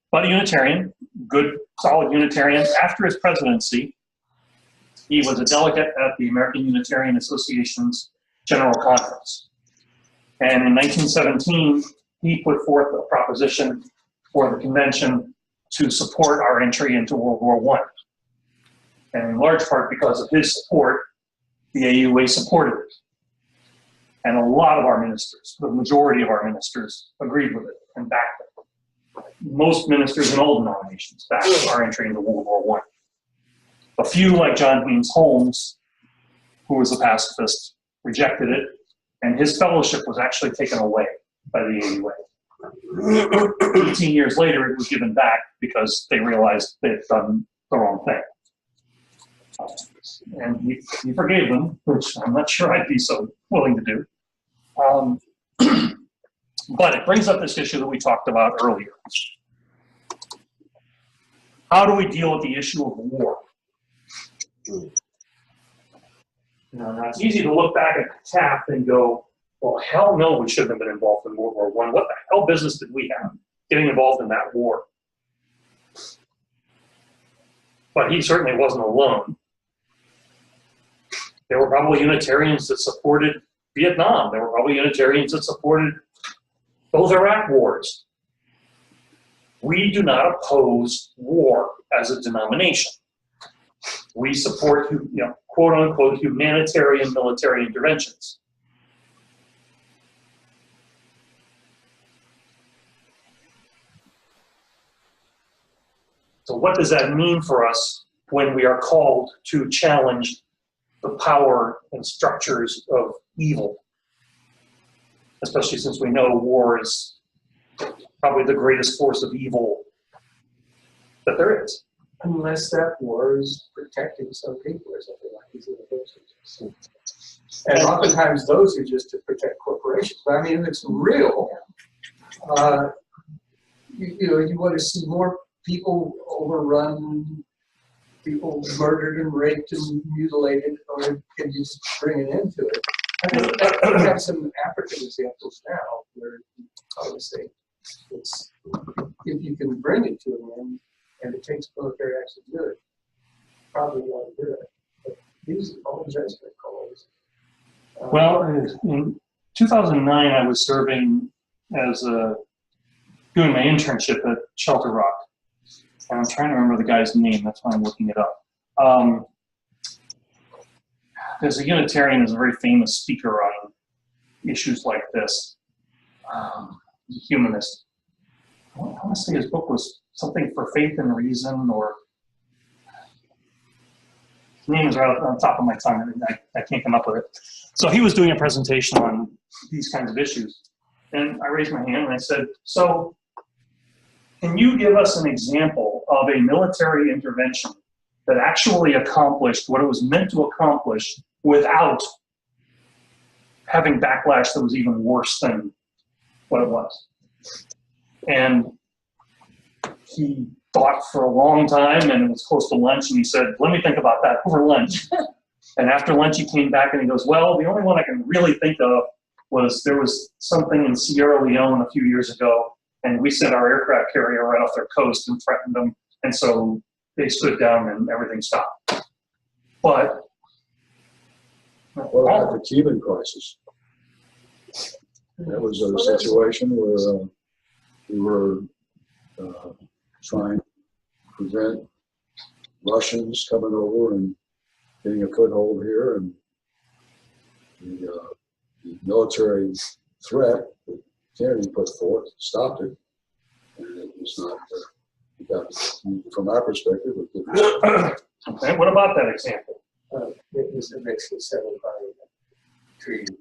But a Unitarian, good, solid Unitarian. After his presidency, he was a delegate at the American Unitarian Association's General Conference. And in 1917, he put forth a proposition for the convention to support our entry into World War I. And in large part because of his support, the AUA supported it. And a lot of our ministers, the majority of our ministers, agreed with it and backed it. Most ministers in all denominations backed our entry into World War I. A few, like John Haynes Holmes, who was a pacifist, rejected it, and his fellowship was actually taken away by the AUA. 18 years later, it was given back because they realized they had done the wrong thing. And he forgave them, which I'm not sure I'd be so willing to do. But it brings up this issue that we talked about earlier. How do we deal with the issue of war? Now, it's easy to look back at Taft and go, well, hell no, we shouldn't have been involved in World War I. What the hell business did we have getting involved in that war? But he certainly wasn't alone. There were probably Unitarians that supported Vietnam. There were probably Unitarians that supported both Iraq wars. We do not oppose war as a denomination. We support, you know, quote unquote, humanitarian military interventions. So what does that mean for us when we are called to challenge the power and structures of evil? Especially since we know war is probably the greatest force of evil that there is. Unless that war is protecting some people or something like these individuals. And oftentimes those are just to protect corporations. But I mean, if it's real, you want to see more people overrun, people murdered and raped and mutilated, or can you just bring an end to it? I think we have some African examples now where obviously it's, if you can bring it to an end and it takes military action to do it, probably want to do it. But these are all judgment calls. Well, in 2009, I was serving as doing my internship at Shelter Rock. And I'm trying to remember the guy's name. That's why I'm looking it up. There's a Unitarian who's a very famous speaker on issues like this. Humanist. I want to say his book was something for faith and reason, or his name is right on top of my tongue. I can't come up with it. So he was doing a presentation on these kinds of issues. And I raised my hand and I said, so can you give us an example of a military intervention that actually accomplished what it was meant to accomplish without having backlash that was even worse than what it was? And he thought for a long time, and it was close to lunch, and he said, let me think about that over lunch. And after lunch, he came back and he goes, well, the only one I can really think of was there was something in Sierra Leone a few years ago, and we sent our aircraft carrier right off their coast and threatened them, and so they stood down and everything stopped. But what about the Cuban crisis? That was a situation where we were trying to prevent Russians coming over and getting a foothold here, and the military threat that Kennedy put forth stopped it, and it was not, from our perspective, it didn't. okay, what about that example? It was eventually settled by a treaty.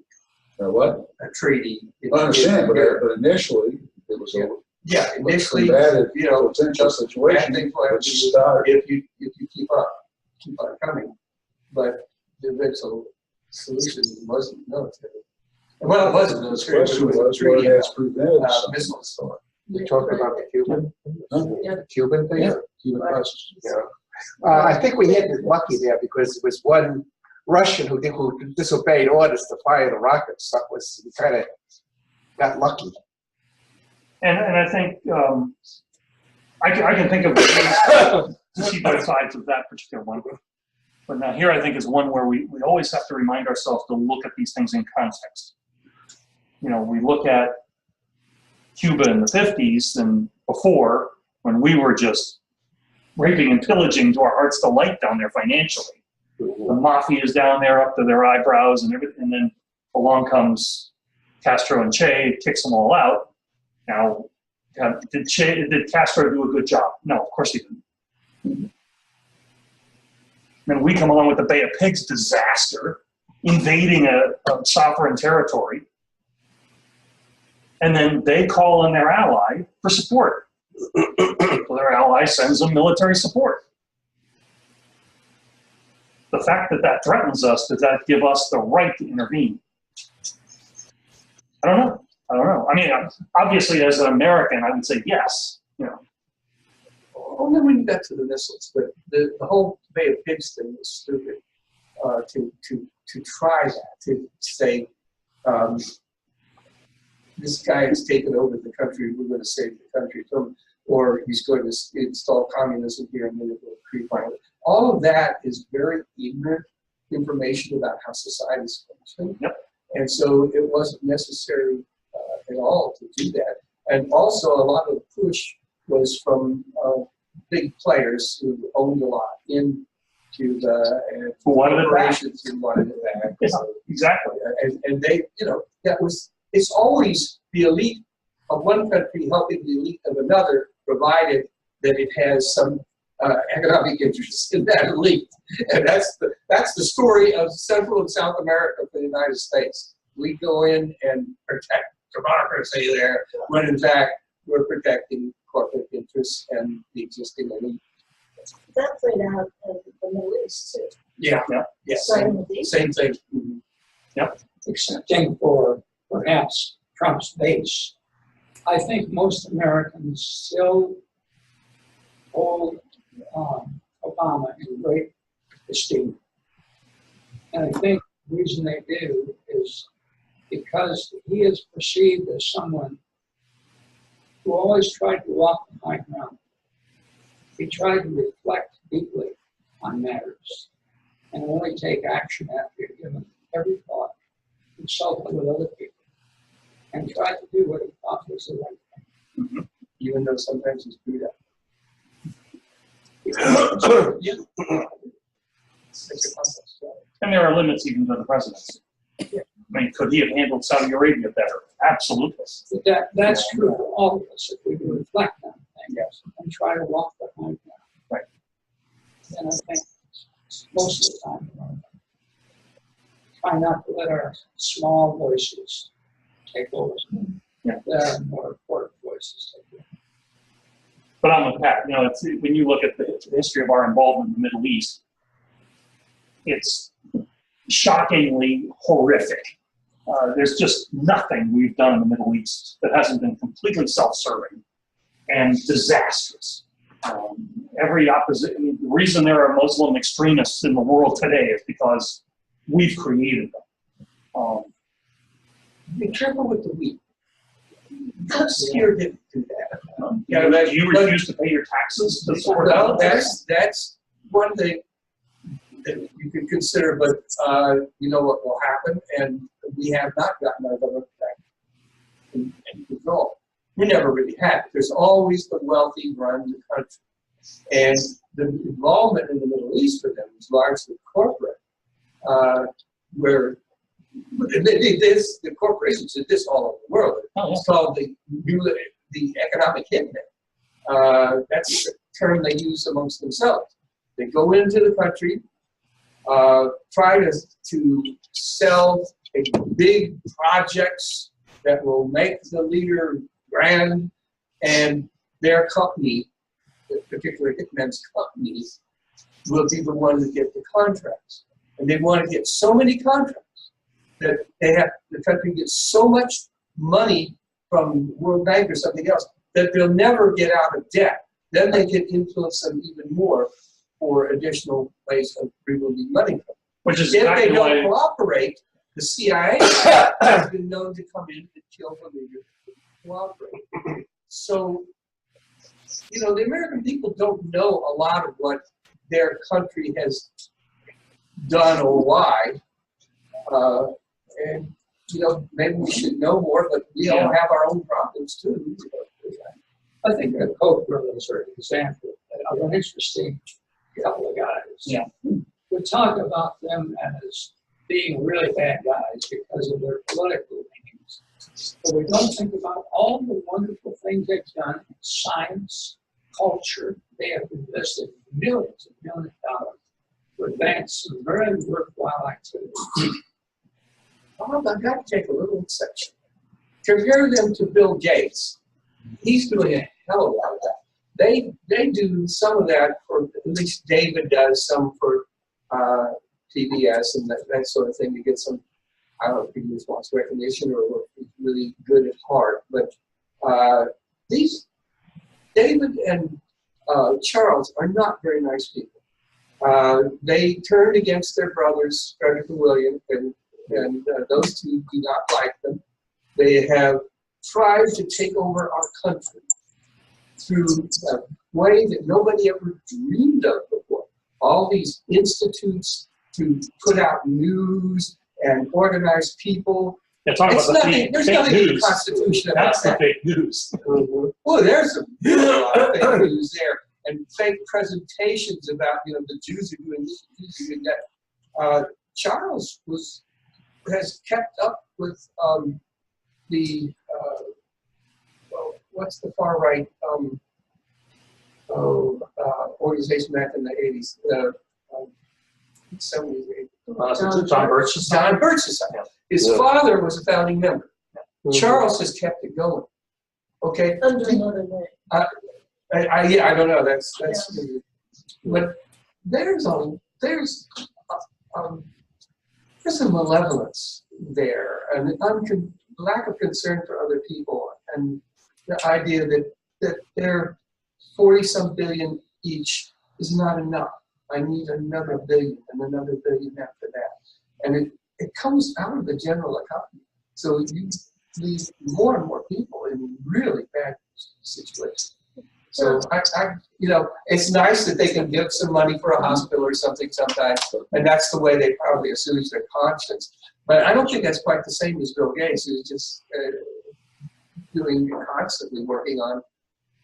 What? A treaty. I understand, but initially it was a initially, combated, you know, potential situation. Which started. If you keep on coming, but the eventual solution wasn't military. Well, it wasn't military. The question was what has prevented missile storm. You talked about the Cuban, the Cuban thing? Cuban crisis. Yeah. I think we hit lucky there because it was one Russian who disobeyed orders to fire the rockets. That was, we kind of got lucky. And I think I can think of to see both sides of that particular one. But now here I think is one where we always have to remind ourselves to look at these things in context. You know, we look at Cuba in the 50s and before, when we were just raping and pillaging to our heart's delight down there financially. The mafia is down there up to their eyebrows and everything, and then along comes Castro and Che, kicks them all out. Now, did Castro do a good job? No, of course he didn't. Then we come along with the Bay of Pigs disaster, invading a sovereign territory, and then they call on their ally for support. So their ally sends them military support. The fact that that threatens us, does that give us the right to intervene? I don't know. I mean, obviously, as an American, I would say yes. You know. Only when you got to the missiles, but the whole Bay of Pigs thing was stupid. To try that, to say this guy has taken over the country, we're going to save the country from, or he's going to install communism here and then it will creep on it. All of that is very ignorant information about how societies function. Yep. And so it wasn't necessary at all to do that. And also a lot of the push was from big players who owned a lot into the who wanted it back. corporations who wanted it back. Yeah, exactly. And they, you know, it's always the elite of one country helping the elite of another, provided that it has some economic interest in that elite. And that's the story of Central and South America for the United States. We go in and protect democracy there, when in fact we're protecting corporate interests and the existing elite. That played out in the Middle East too. Yeah. Same with these. Same thing. Mm-hmm. Excepting for perhaps Trump's base. I think most Americans still hold Obama in great esteem. And I think the reason they do is because he is perceived as someone who always tried to walk the high ground. He tried to reflect deeply on matters and only take action after he had given every thought, consulted with other people, and tried to do what he thought was the right thing. Even though sometimes he's screwed up. Yeah. And there are limits even to the presidency. I mean, could he have handled Saudi Arabia better? Absolutely. But that's true for all of us if we reflect on things and try to walk the high ground. Right. And I think most of the time, try not to let our small voices take over. Yeah. There are more important voices take over. But I'm with Pat. It's, when you look at the history of our involvement in the Middle East, it's shockingly horrific. There's just nothing we've done in the Middle East that hasn't been completely self-serving and disastrous. Every opposition, the reason there are Muslim extremists in the world today is because we've created them. Be careful with the wheat. Here didn't do that. Do you refuse to pay your taxes to support Well, that? that's one thing that you can consider, but you know what will happen, and we have not gotten our government back in control. We never really had. There's always the wealthy run the country, and the involvement in the Middle East for them is largely corporate, where the corporations did this all over the world. It's called the economic hitman. That's the term they use amongst themselves. They go into the country, try to sell big projects that will make the leader grand, and their company, the particular hitman's company, will be the one to get the contracts. And they want to get so many contracts that the country gets so much money from the World Bank or something else that they'll never get out of debt. Then they can influence them even more for additional ways of removing money from them. Which is If exactly they don't why. cooperate, the CIA has been known to come in and kill the leader who cooperate. So, the American people don't know a lot of what their country has done or why. And, maybe we should know more, but we all have our own problems too. I think the Koch brothers are an example of an interesting couple of guys. Yeah. We talk about them as being really bad guys because of their political leanings. But we don't think about all the wonderful things they've done in science, culture. They have invested millions and millions of dollars to advance some very worthwhile activities. I've got to take a little exception. Compare them to Bill Gates. He's doing a hell of a lot of that. They do some of that for, at least David does some for PBS and that sort of thing to get some, I don't know if he just wants recognition or he's really good at heart. But these, David and Charles are not very nice people. They turned against their brothers, Frederick and William, and those two do not like them. They have tried to take over our country through a way that nobody ever dreamed of before. All these institutes to put out news and organize people. Yeah, talk about There's nothing in the Constitution about That's the that. fake news. Well, there's some fake news there, and fake presentations about, the Jews are doing this, the Jews are doing that. Charles has kept up with what's the far right organization back in the 80s? 70s, 80s. John Birch. John Birch Society. His father was a founding member. Charles has kept it going. Okay. Under another name. I don't know. That's but there's a malevolence there, and lack of concern for other people, and the idea that their 40-some billion each is not enough. I need another billion and another billion after that. And it comes out of the general economy. So you leave more and more people in really bad situations. So it's nice that they can give some money for a hospital or something sometimes, and that's the way they probably assuage their conscience. But I don't think that's quite the same as Bill Gates, who's just constantly working on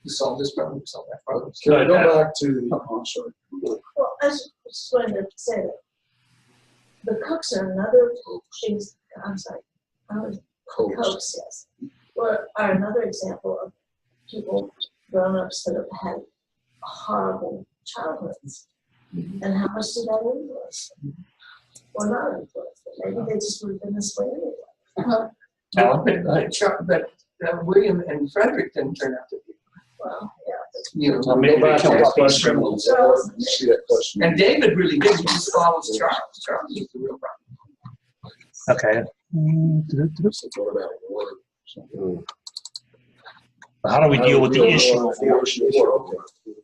to solve this problem, solve that problem. Can I go back to the, I'm sorry. Well, I just wanted to say that the cooks are another things, I'm sorry, Cokes, yes. Well, are another example of people, grown-ups that have had horrible childhoods. And how much did that influence them? Well, not influence them. Maybe they just would have been this way anyway. But William and Frederick didn't turn out to be. Well, yeah. Well, maybe they killed off these criminals. You see that question. And David really did. He just follows Charles. Charles was the real problem. Okay. So what about war? How do we deal with the issue of war? Okay.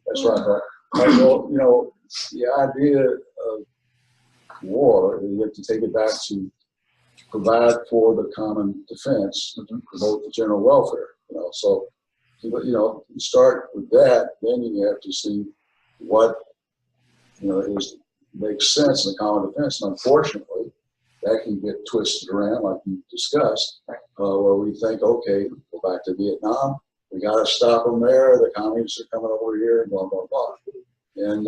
That's right. Right. Well, the idea of war, you have to take it back to provide for the common defense, promote the general welfare. So you start with that, then you have to see what makes sense in the common defense. And unfortunately, that can get twisted around, like you discussed, where we think, okay, go back to Vietnam, we got to stop them there. The communists are coming over here, and blah blah blah. And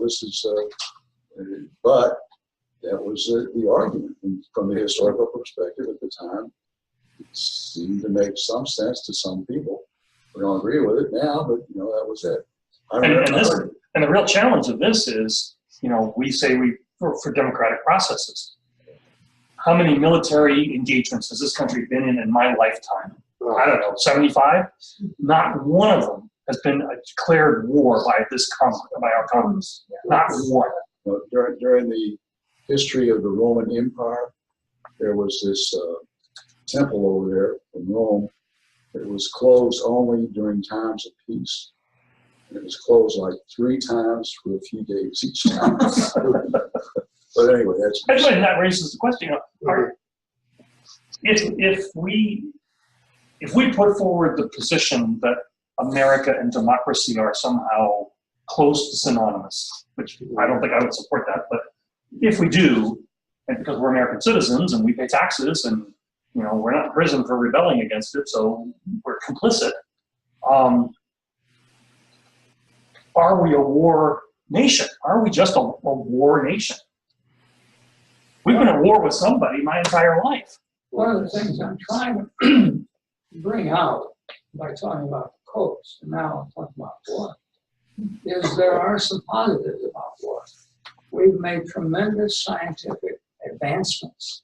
this is, but that was the argument, and from the historical perspective at the time. It seemed to make some sense to some people. We don't agree with it now, but that was it. And the real challenge of this is, we say for democratic processes. How many military engagements has this country been in my lifetime? I don't know, 75? Not one of them has been a declared war by our Congress. Not one. During the history of the Roman Empire, there was this temple over there in Rome. It was closed only during times of peace. And it was closed like 3 times for a few days each time. But anyway, that raises the question: if we put forward the position that America and democracy are somehow close to synonymous, which I don't think I would support that, but if we do, and because we're American citizens and we pay taxes and we're not in prison for rebelling against it, so we're complicit. Are we a war nation? Are we just a war nation? We've been at war with somebody my entire life. One of the things I'm trying to bring out by talking about the coast, and now I'm talking about war, is there are some positives about war. We've made tremendous scientific advancements.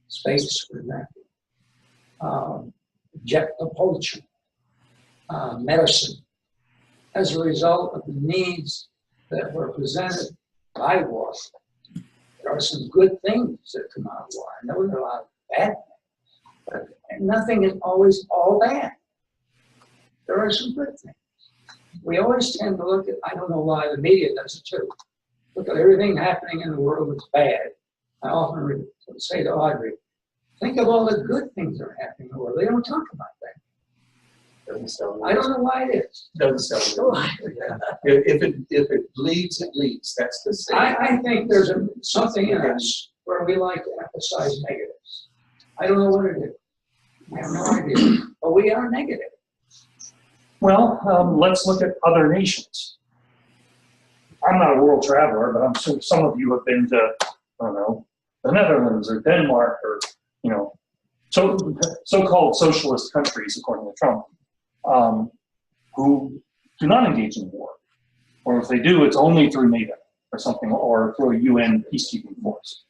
Space, for example, jet propulsion, medicine, as a result of the needs that were presented by war. There are some good things that come out of war. I know there are a lot of bad things, but nothing is always all bad. There are some good things. We always tend to look at, I don't know why the media does it too, look at everything happening in the world that's bad. I often say to Audrey, think of all the good things that are happening in the world. They don't talk about that. I don't know why it is. Doesn't sound good. If it leads, it leads. That's the same. I think there's something in us where we like to emphasize negatives. I don't know what it is. I have no idea. But we are negative. Well, let's look at other nations. I'm not a world traveler, but I'm sure some of you have been to, I don't know, the Netherlands or Denmark or, so-called socialist countries, according to Trump, who do not engage in war. Or if they do, it's only through NATO or something, or through a UN peacekeeping force.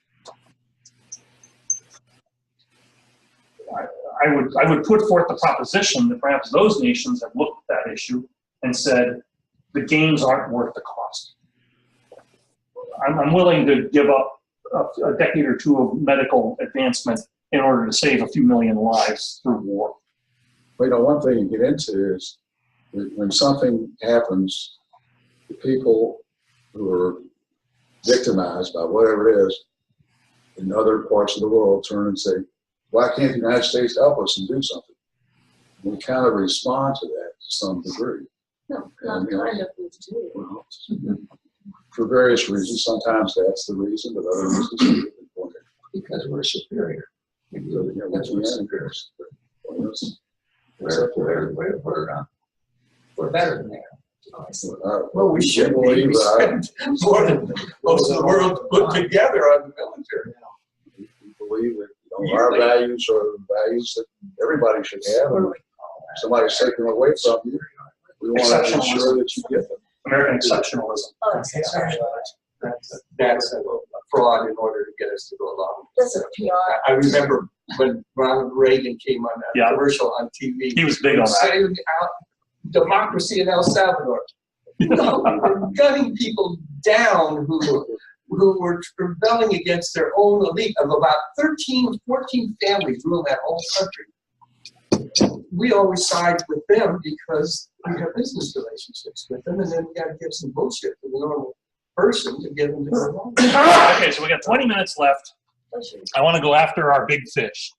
I would put forth the proposition that perhaps those nations have looked at that issue and said, the gains aren't worth the cost. I'm willing to give up a decade or two of medical advancement in order to save a few million lives through war. Well, one thing you get into is when something happens, the people who are victimized by whatever it is in other parts of the world turn and say, why can't the United States help us and do something? We kind of respond to that to some degree. No, not kind of, we do. Well, for various reasons. Sometimes that's the reason, but other reasons are Because we're superior. That's what We're better than they are. Well, we should be. We spend more than most of the world put together on the military. We believe that our values are values that everybody should have. And if somebody's taken away from you, we want to ensure that you get them. American exceptionalism. Oh, it's That's a fraud in order to get us to go along. That's a PR. I remember when Ronald Reagan came on that Yeah. commercial on TV. He was big on that. Saying democracy in El Salvador. No, we were gunning people down who were rebelling against their own elite of about 13, 14 families ruling that whole country. We always side with them because we have business relationships with them, and then we got to give some bullshit to the normal person to get them to go along. Okay, so we got 20 minutes left. Bless you. I want to go after our big fish.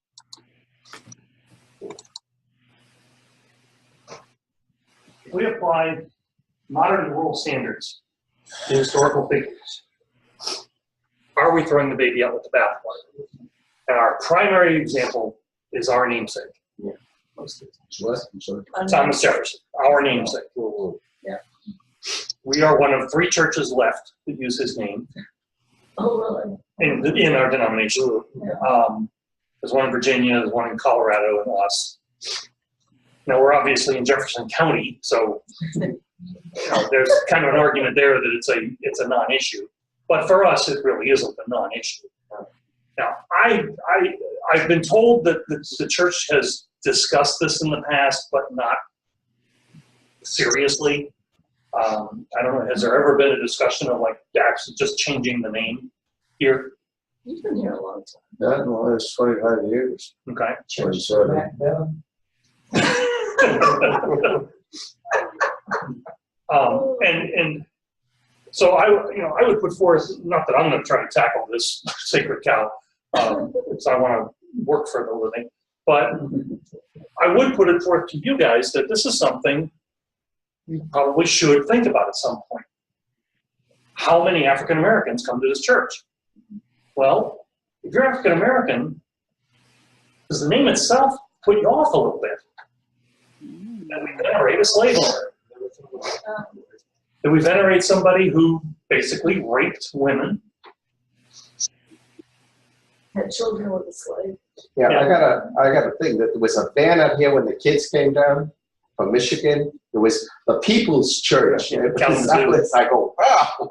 We apply modern world standards to historical figures. Are we throwing the baby out with the bathwater? And our primary example is our namesake. What? I'm sorry. Thomas Jefferson, our namesake. Yeah. We are one of 3 churches left that use his name Oh, really? in our denomination. There's one in Virginia, there's one in Colorado, and us. Now, we're obviously in Jefferson County, so there's kind of an argument there that it's a non-issue. But for us, it really isn't a non-issue. Now, I've been told that the church has discussed this in the past, but not seriously. I don't know, has there ever been a discussion of like actually just changing the name here? You've been here a long time. Not in the last 25 years. Okay. Church Sorry. back down. And so I would put forth, not that I'm going to try to tackle this sacred cow, because I want to work for the living, but I would put it forth to you guys that this is something you probably should think about at some point. How many African Americans come to this church? Well, if you're African American, does the name itself put you off a little bit? That we venerate a slave owner. That we venerate somebody who basically raped women. Had children with a slave. Yeah, I got a thing that there was a ban out here when the kids came down from Michigan. It was the People's Church. Yeah, And I go, wow,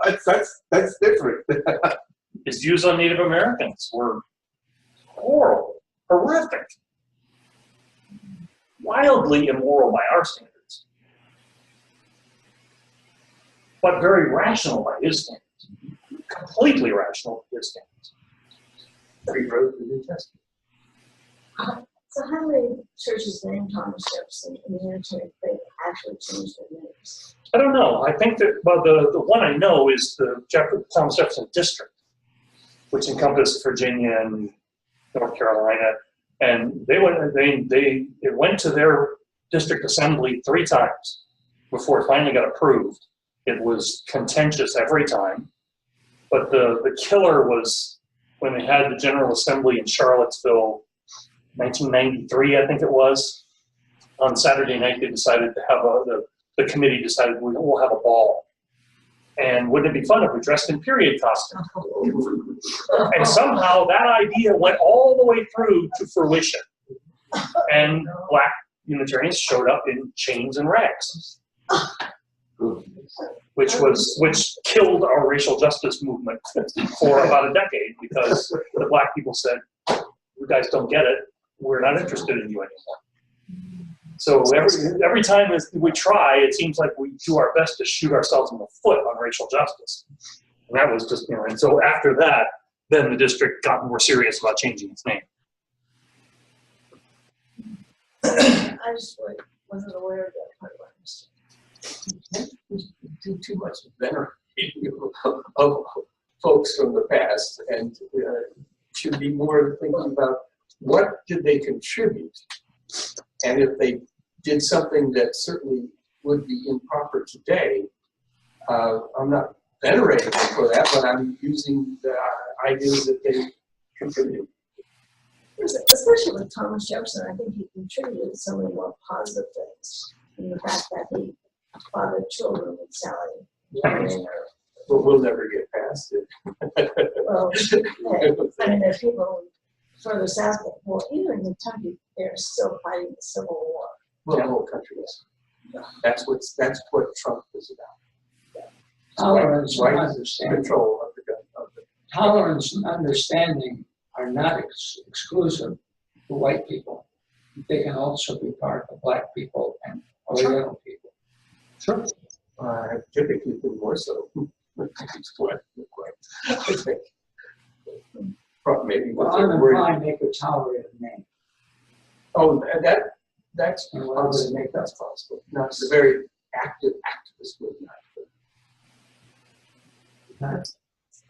that's different. His views on Native Americans were horrible, horrific, wildly immoral by our standards, but very rational by his standards, completely rational by his standards. He wrote the New Testament. So how many churches named Thomas Jefferson in the Unitarian faith actually changed their names? I don't know. I think that the one I know is the Thomas Jefferson District, which encompassed Virginia and North Carolina, and it went to their district assembly 3 times before it finally got approved. It was contentious every time, but the killer was when they had the General Assembly in Charlottesville, 1993, I think it was. On Saturday night, they decided to have the committee decided we'll have a ball. And wouldn't it be fun if we dressed in period costumes? And somehow that idea went all the way through to fruition. And Black Unitarians showed up in chains and rags, which killed our racial justice movement for about a decade, because the Black people said, "You guys don't get it. We're not interested in you anymore." So every time we try, it seems like we do our best to shoot ourselves in the foot on racial justice. And that was just, and so after that, then the district got more serious about changing its name. I just wasn't aware of that part of our history. We do too much venerating of folks from the past, and should be more thinking about what did they contribute, and if they did something that certainly would be improper today, I'm not venerating them for that, but I'm using the ideas that they contributed. Especially with Thomas Jefferson, I think he contributed so many more positive things in the fact that he fathered children with Sally Young. But we'll never get past it. Well, I mean, there's people further south, well, even in Kentucky, they're still fighting the Civil War. Well, the whole country is. That's what Trump is about. Tolerance and Right. understanding. Control of the gun. Tolerance and understanding are not exclusive to white people. They can also be part of black people and Oriental people. Sure. Typically, been more so. I think. Maybe. Well, I'm inclined they could tolerate a name. Oh, that's possible. That's possible. No, it's a very active activist movement.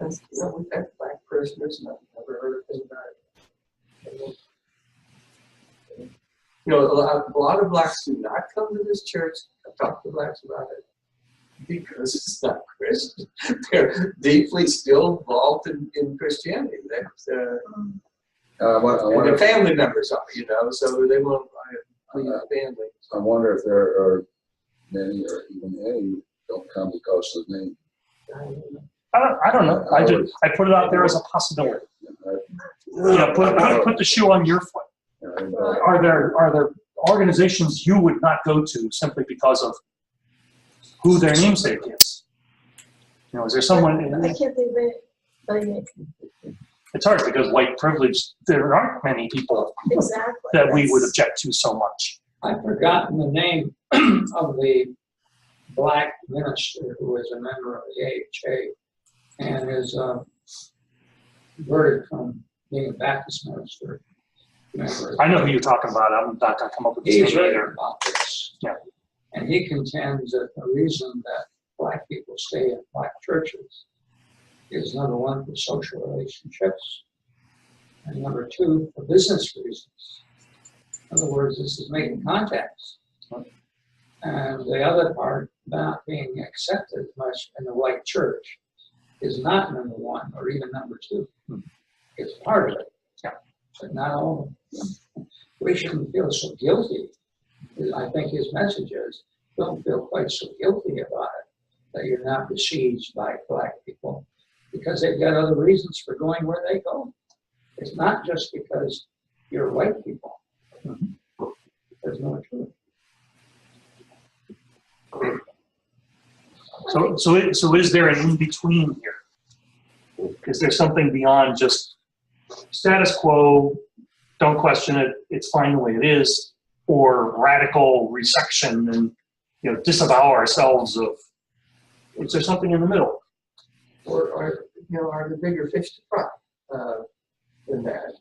We've had black prisoners, and I've never heard a thing about it. You know, a lot of blacks do not come to this church. I've talked to blacks about it because it's not Christian. They're deeply still involved in Christianity. That's, and their family members are, you know, so they won't leave the family. I wonder if there are many or even any who don't come because of the name. I don't know. I put it out there as a possibility. Put the shoe on your foot. Are there organizations you would not go to simply because of who their namesake is? You know, is there someone? I can't think of it. It's hard because white privilege. There aren't many people Exactly. that we would object to so much. I've forgotten the name of the black minister who was a member of the AHA and is converted from being a Baptist minister. I know who you're talking about. I'm not going to come up with his He's name written either. about this. Yeah. And he contends that the reason that black people stay in black churches is number one, for social relationships, and number two, for business reasons. In other words, this is making contacts. And the other part, not being accepted much in the white church, is not number one or even number two. It's part of it, but not all of it. We shouldn't feel so guilty. I think his message is, don't feel quite so guilty about it, that you're not besieged by black people, because they've got other reasons for going where they go. It's not just because you're white people. There's no truth. So is there an in-between here? Is there something beyond just status quo, don't question it, it's fine the way it is, or radical resection and, you know, disavow ourselves of, is there something in the middle? Or you know, are the bigger fish to fry than that?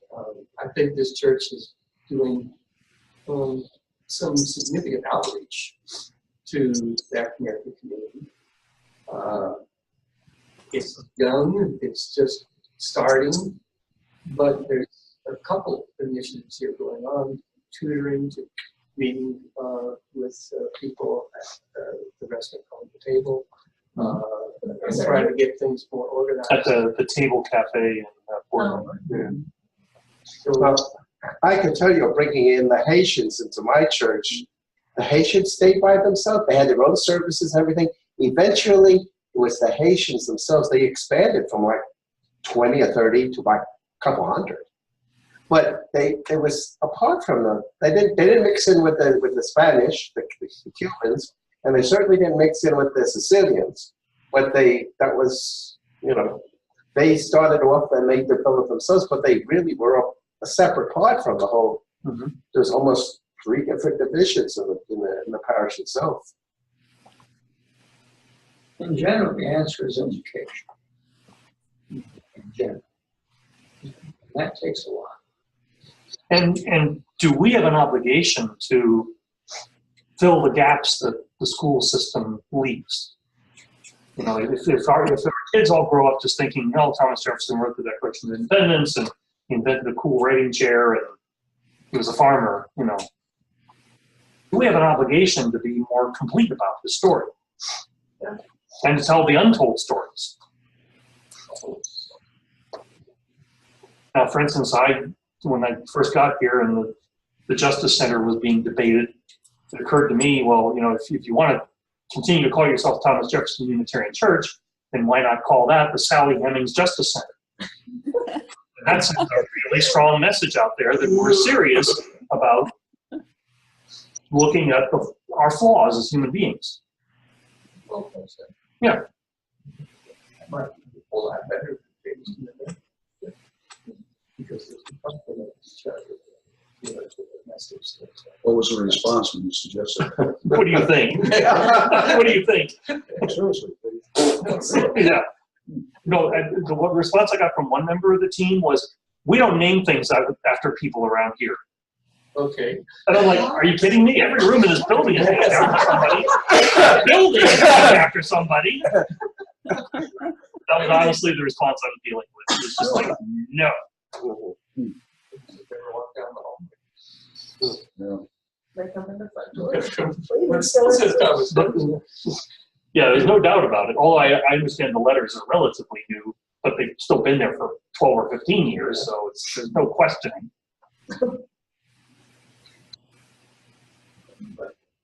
I think this church is doing some significant outreach to the African American community. It's young, it's just starting, but there's a couple initiatives here going on, tutoring, to meeting with people at the restaurant on the table, and trying to get things more organized. At the Table Cafe in Portland. Well, I can tell you, bringing in the Haitians into my church, the Haitians stayed by themselves. They had their own services, everything. Eventually, it was the Haitians themselves. They expanded from like 20 or 30 to like a couple hundred. But it was apart from them. They didn't mix in with the Spanish, the Cubans, and they certainly didn't mix in with the Sicilians. But that was, you know, they started off and made the bill of themselves, but they really were a separate part from the whole. There's almost 3 different divisions in the parish itself. In general, the answer is education. In general. And that takes a lot. And do we have an obligation to fill the gaps that the school system leaves? You know, if our kids all grow up just thinking, no, Thomas Jefferson wrote the Declaration of Independence and he invented a cool writing chair and he was a farmer, you know, do we have an obligation to be more complete about the story and to tell the untold stories? Now, for instance, when I first got here and the Justice Center was being debated, it occurred to me, well, you know, if you want to continue to call yourself Thomas Jefferson Unitarian Church, then why not call that the Sally Hemings Justice Center? That's a really strong message out there that we're serious about looking at our flaws as human beings. Yeah. Might be a whole lot better because there's What was the response when you suggested? What do you think? What do you think? Seriously. Yeah. No, the response I got from one member of the team was, we don't name things after people around here. Okay. And I'm like, are you kidding me? Every room in this building is named after somebody. The building is named after somebody. That was honestly the response I was dealing with. It was just like, no. Yeah. They come in the front door. What's this Thomas? Yeah, there's no doubt about it. Although I understand the letters are relatively new, but they've still been there for 12 or 15 years, so there's no questioning.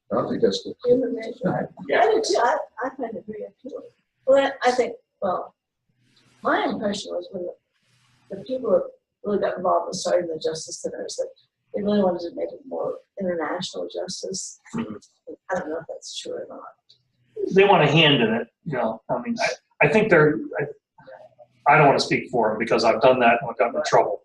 I don't think that's good. Human nature. Yeah. I do too. I kind of agree with you. Well, I think, well, my impression was when the people that really got involved in starting the Justice Centers, that they really wanted to make it more international justice. Mm-hmm. I don't know if that's true or not. They want a hand in it, you know. I mean, I think I don't want to speak for them because I've done that and I've gotten in trouble.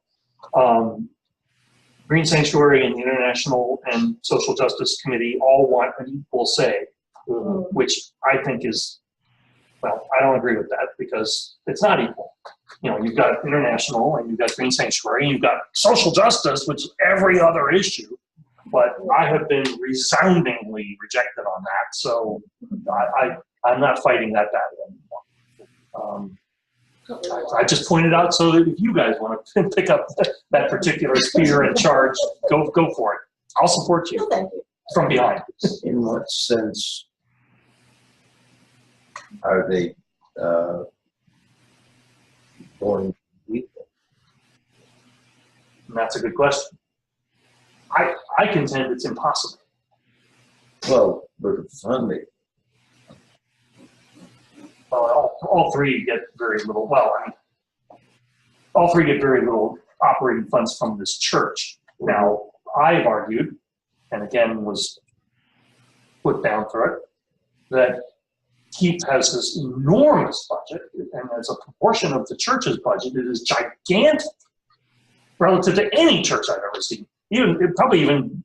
Green Sanctuary and the International and Social Justice Committee all want an equal say, which I think is, well, I don't agree with that because it's not equal. You know, you've got International and you've got Green Sanctuary and you've got social justice, which is every other issue. But I have been resoundingly rejected on that, so I'm not fighting that battle anymore. I just pointed out so that if you guys want to pick up that particular spear and charge, go for it. I'll support you from behind. In what sense are they going equal? And that's a good question. I contend it's impossible. Well, look at the funding. Well, all three get very little. Well, I mean, all three get very little operating funds from this church. Now, I've argued, and again was put down for it, that KEEP has this enormous budget, and as a proportion of the church's budget, it is gigantic relative to any church I've ever seen. It probably even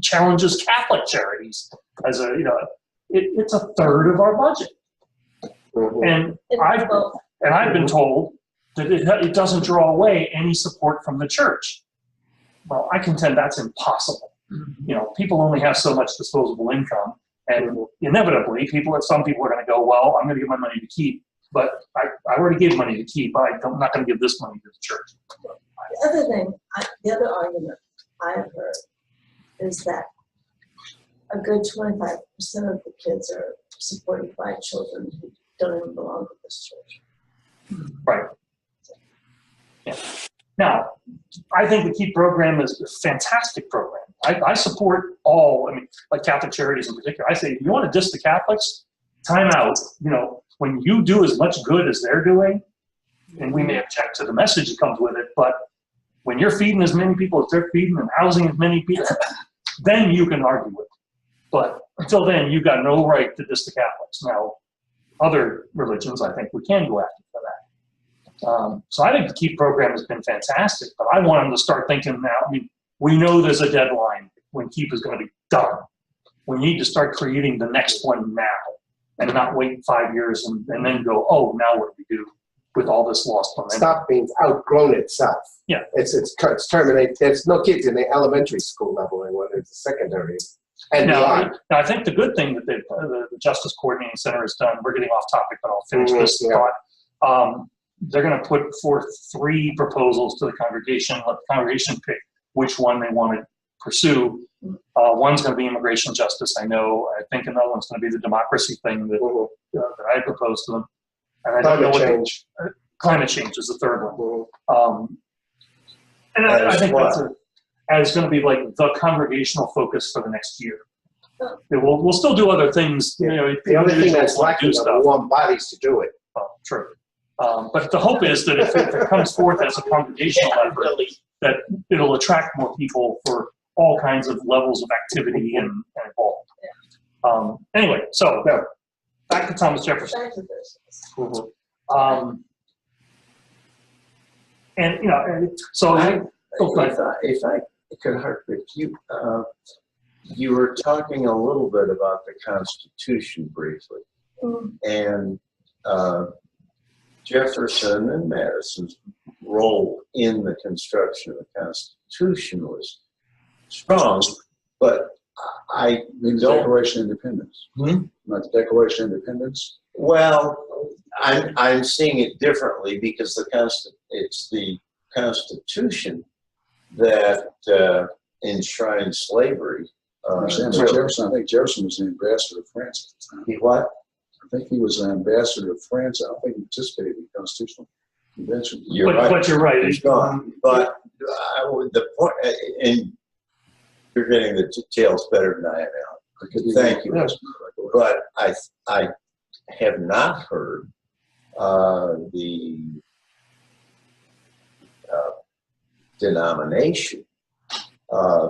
challenges Catholic charities as a, you know, it's a third of our budget. And I've been told that it doesn't draw away any support from the church. Well, I contend that's impossible. You know, people only have so much disposable income, and inevitably, some people are going to go, well, I'm going to give my money to KEEP, but I already gave money to KEEP. I'm not going to give this money to the church. The other argument I have heard is that a good 25% of the kids are supported by children who don't even belong to this church. Right. Yeah. Now, I think the KEEP program is a fantastic program. I support all, I mean, like Catholic charities in particular. I say, if you want to diss the Catholics, time out. You know, when you do as much good as they're doing, and we may object to the message that comes with it, but when you're feeding as many people as they're feeding and housing as many people, then you can argue with it. But until then, you've got no right to diss the Catholics. Now, other religions, I think we can go after for that. So I think the KEEP program has been fantastic, but I want them to start thinking now. I mean, we know there's a deadline when KEEP is going to be done. We need to start creating the next one now and not wait 5 years and then go, oh, now what do we do? with all this lost momentum. Stop means outgrown itself. Yeah. It's terminated. There's no kids in the elementary school level and whether it's secondary and beyond. Now, I think the good thing that the Justice Coordinating Center has done, we're getting off topic, but I'll finish this thought. They're going to put forth 3 proposals to the congregation, let the congregation pick which one they want to pursue. One's going to be immigration justice, I know. I think another one's going to be the democracy thing that I proposed to them. And I don't know what change. Climate change is the third one. And I think that's going to be like the congregational focus for the next year. We'll still do other things. You know, the only thing that's lacking are warm bodies to do it. Oh, true. But the hope is that if it comes forth as a congregational effort, that it'll attract more people for all kinds of levels of activity and involvement. Anyway, so back to Thomas Jefferson. Back to this. And you know, and so if I could harp you, you were talking a little bit about the Constitution briefly, and Jefferson and Madison's role in the construction of the Constitution was strong, but I mean the Declaration of Independence. Not the Declaration of Independence. Well, I'm seeing it differently because it's the Constitution that enshrines slavery. Jefferson, I think Jefferson was the ambassador of France at the time. He what? I think he was an ambassador of France. I don't think he participated in the Constitutional Convention. But you're right. He's gone. But the point, and you're getting the details better than I am now. Thank you. But I have not heard the denomination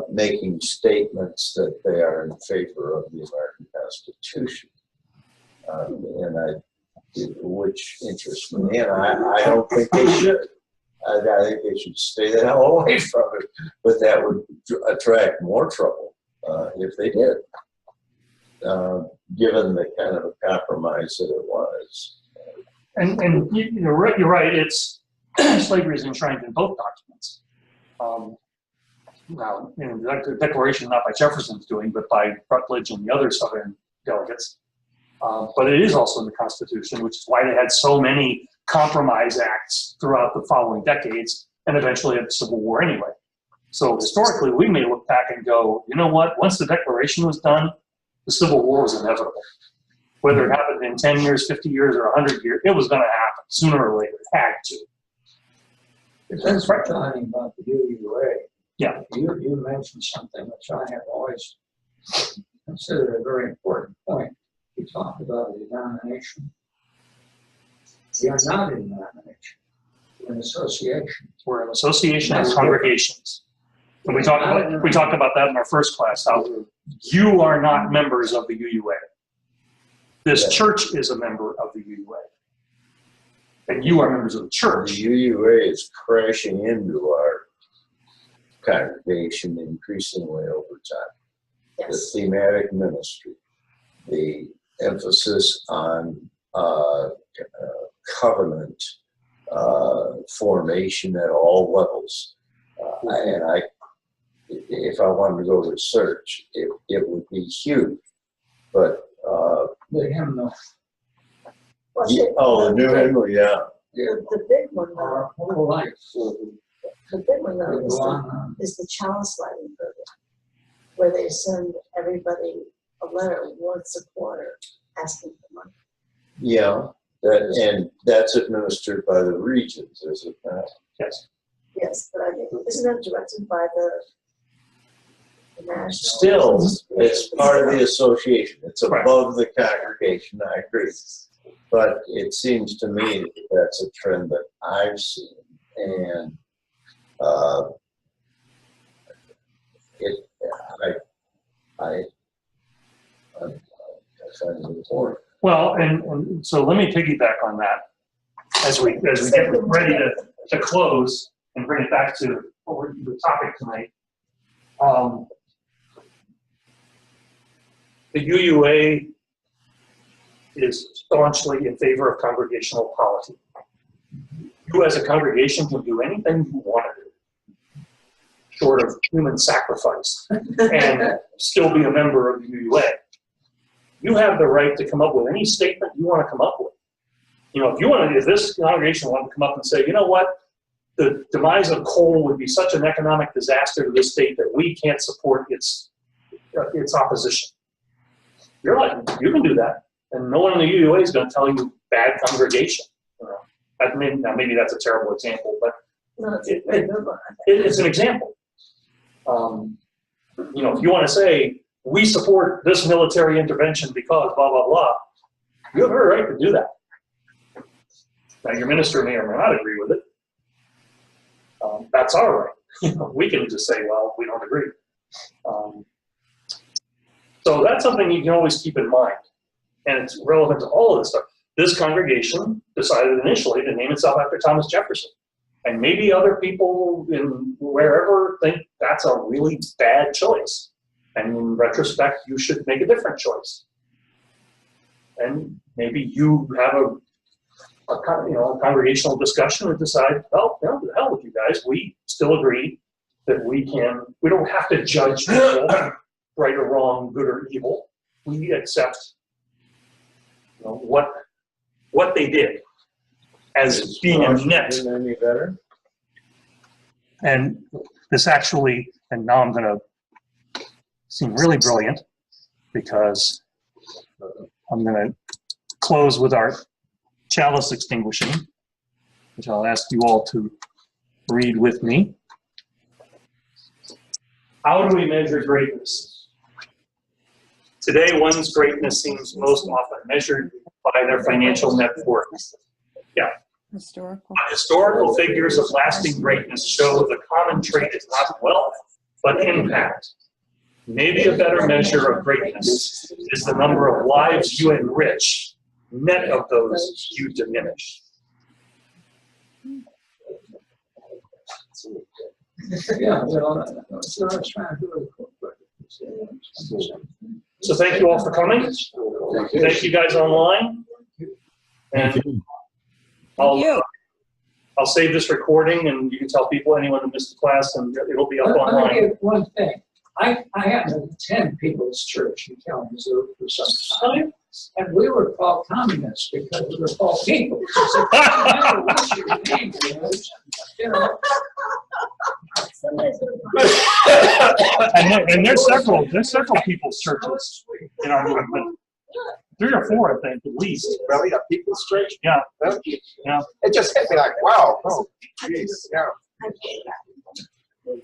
making statements that they are in favor of the American Constitution, which interests me, and I don't think they should. I think they should stay the hell away from it, but that would attract more trouble if they did, given the kind of a compromise that it was. And you're right. It's slavery is enshrined in both documents. Now, the Declaration not by Jefferson's doing, but by Rutledge and the other Southern delegates. But it is also in the Constitution, which is why they had so many compromise acts throughout the following decades, and eventually had the Civil War anyway. So historically, we may look back and go, you know what? Once the Declaration was done, the Civil War was inevitable. Whether it happened in 10 years, 50 years, or 100 years, it was going to happen sooner or later. It had to. That's right. Talking about the UUA. Yeah. You mentioned something which I have always considered a very important point. You talked about a denomination. We are not a denomination. We're an association. We're an association of congregations. And we talked about that in our first class, how you are not members of the UUA. This church is a member of the UUA. And you are members of the church. The UUA is crashing into our congregation increasingly over time. Yes. The thematic ministry, the emphasis on covenant formation at all levels. If I wanted to go research, it would be huge. But The hymnal. the new hymnal, yeah. The big one, though, Our whole life. the big one, though, is the chalice lighting program, where they send everybody a letter once a quarter asking for money. Yeah, and that's administered by the regions, is it not? Yes. Yes, but I think, isn't that directed by the national? Still, it's part of the association. It's above the congregation, I agree. But it seems to me that that's a trend that I've seen. And I find it important. Well, and so let me piggyback on that as we get ready to close and bring it back to the topic tonight. The UUA is staunchly in favor of congregational polity. you as a congregation can do anything you want to do, short of human sacrifice, and still be a member of the UUA. You have the right to come up with any statement you want to come up with. You know, if this congregation wanted to come up and say, you know what, the demise of coal would be such an economic disaster to this state that we can't support its opposition. You're like, you can do that, and no one in the UUA is going to tell you bad congregation. You know, now maybe that's a terrible example, but No, it's a very good one. it's an example. You know, if you want to say we support this military intervention because blah blah blah, you have every right to do that. Now your minister may or may not agree with it. That's our right. You know, we can just say, well, we don't agree. So that's something you can always keep in mind, and it's relevant to all of this stuff. This congregation decided initially to name itself after Thomas Jefferson, and maybe other people in wherever think that's a really bad choice. And in retrospect, you should make a different choice. And maybe you have a congregational discussion and decide, well, the hell with you guys. We still agree that we don't have to judge people right or wrong, good or evil. We accept what they did as being a net. Any better? And this actually, and now I'm going to seem really brilliant because I'm going to close with our chalice extinguishing, which I'll ask you all to read with me. How do we measure greatness? Today, one's greatness seems most often measured by their financial net worth. Yeah. Historical figures of lasting greatness show the common trait is not wealth, but impact. Maybe a better measure of greatness is the number of lives you enrich, net of those you diminish. Yeah, well, that's what I was trying to do. So thank you all for coming. Thank you guys online. And I'll save this recording, and you can tell people, anyone who missed the class, and it'll be up Let me online. give one thing. I happen to attend People's Church in Kalamazoo for some time, and we were called communists because we were called people. So, no matter what your name is, you know. Somebody's gonna- And there's several people's churches in our movement. 3 or 4, I think, at least. Really, a people's church? Yeah. Yeah. It just hit me like, wow. Oh, geez. Yeah. I hate that.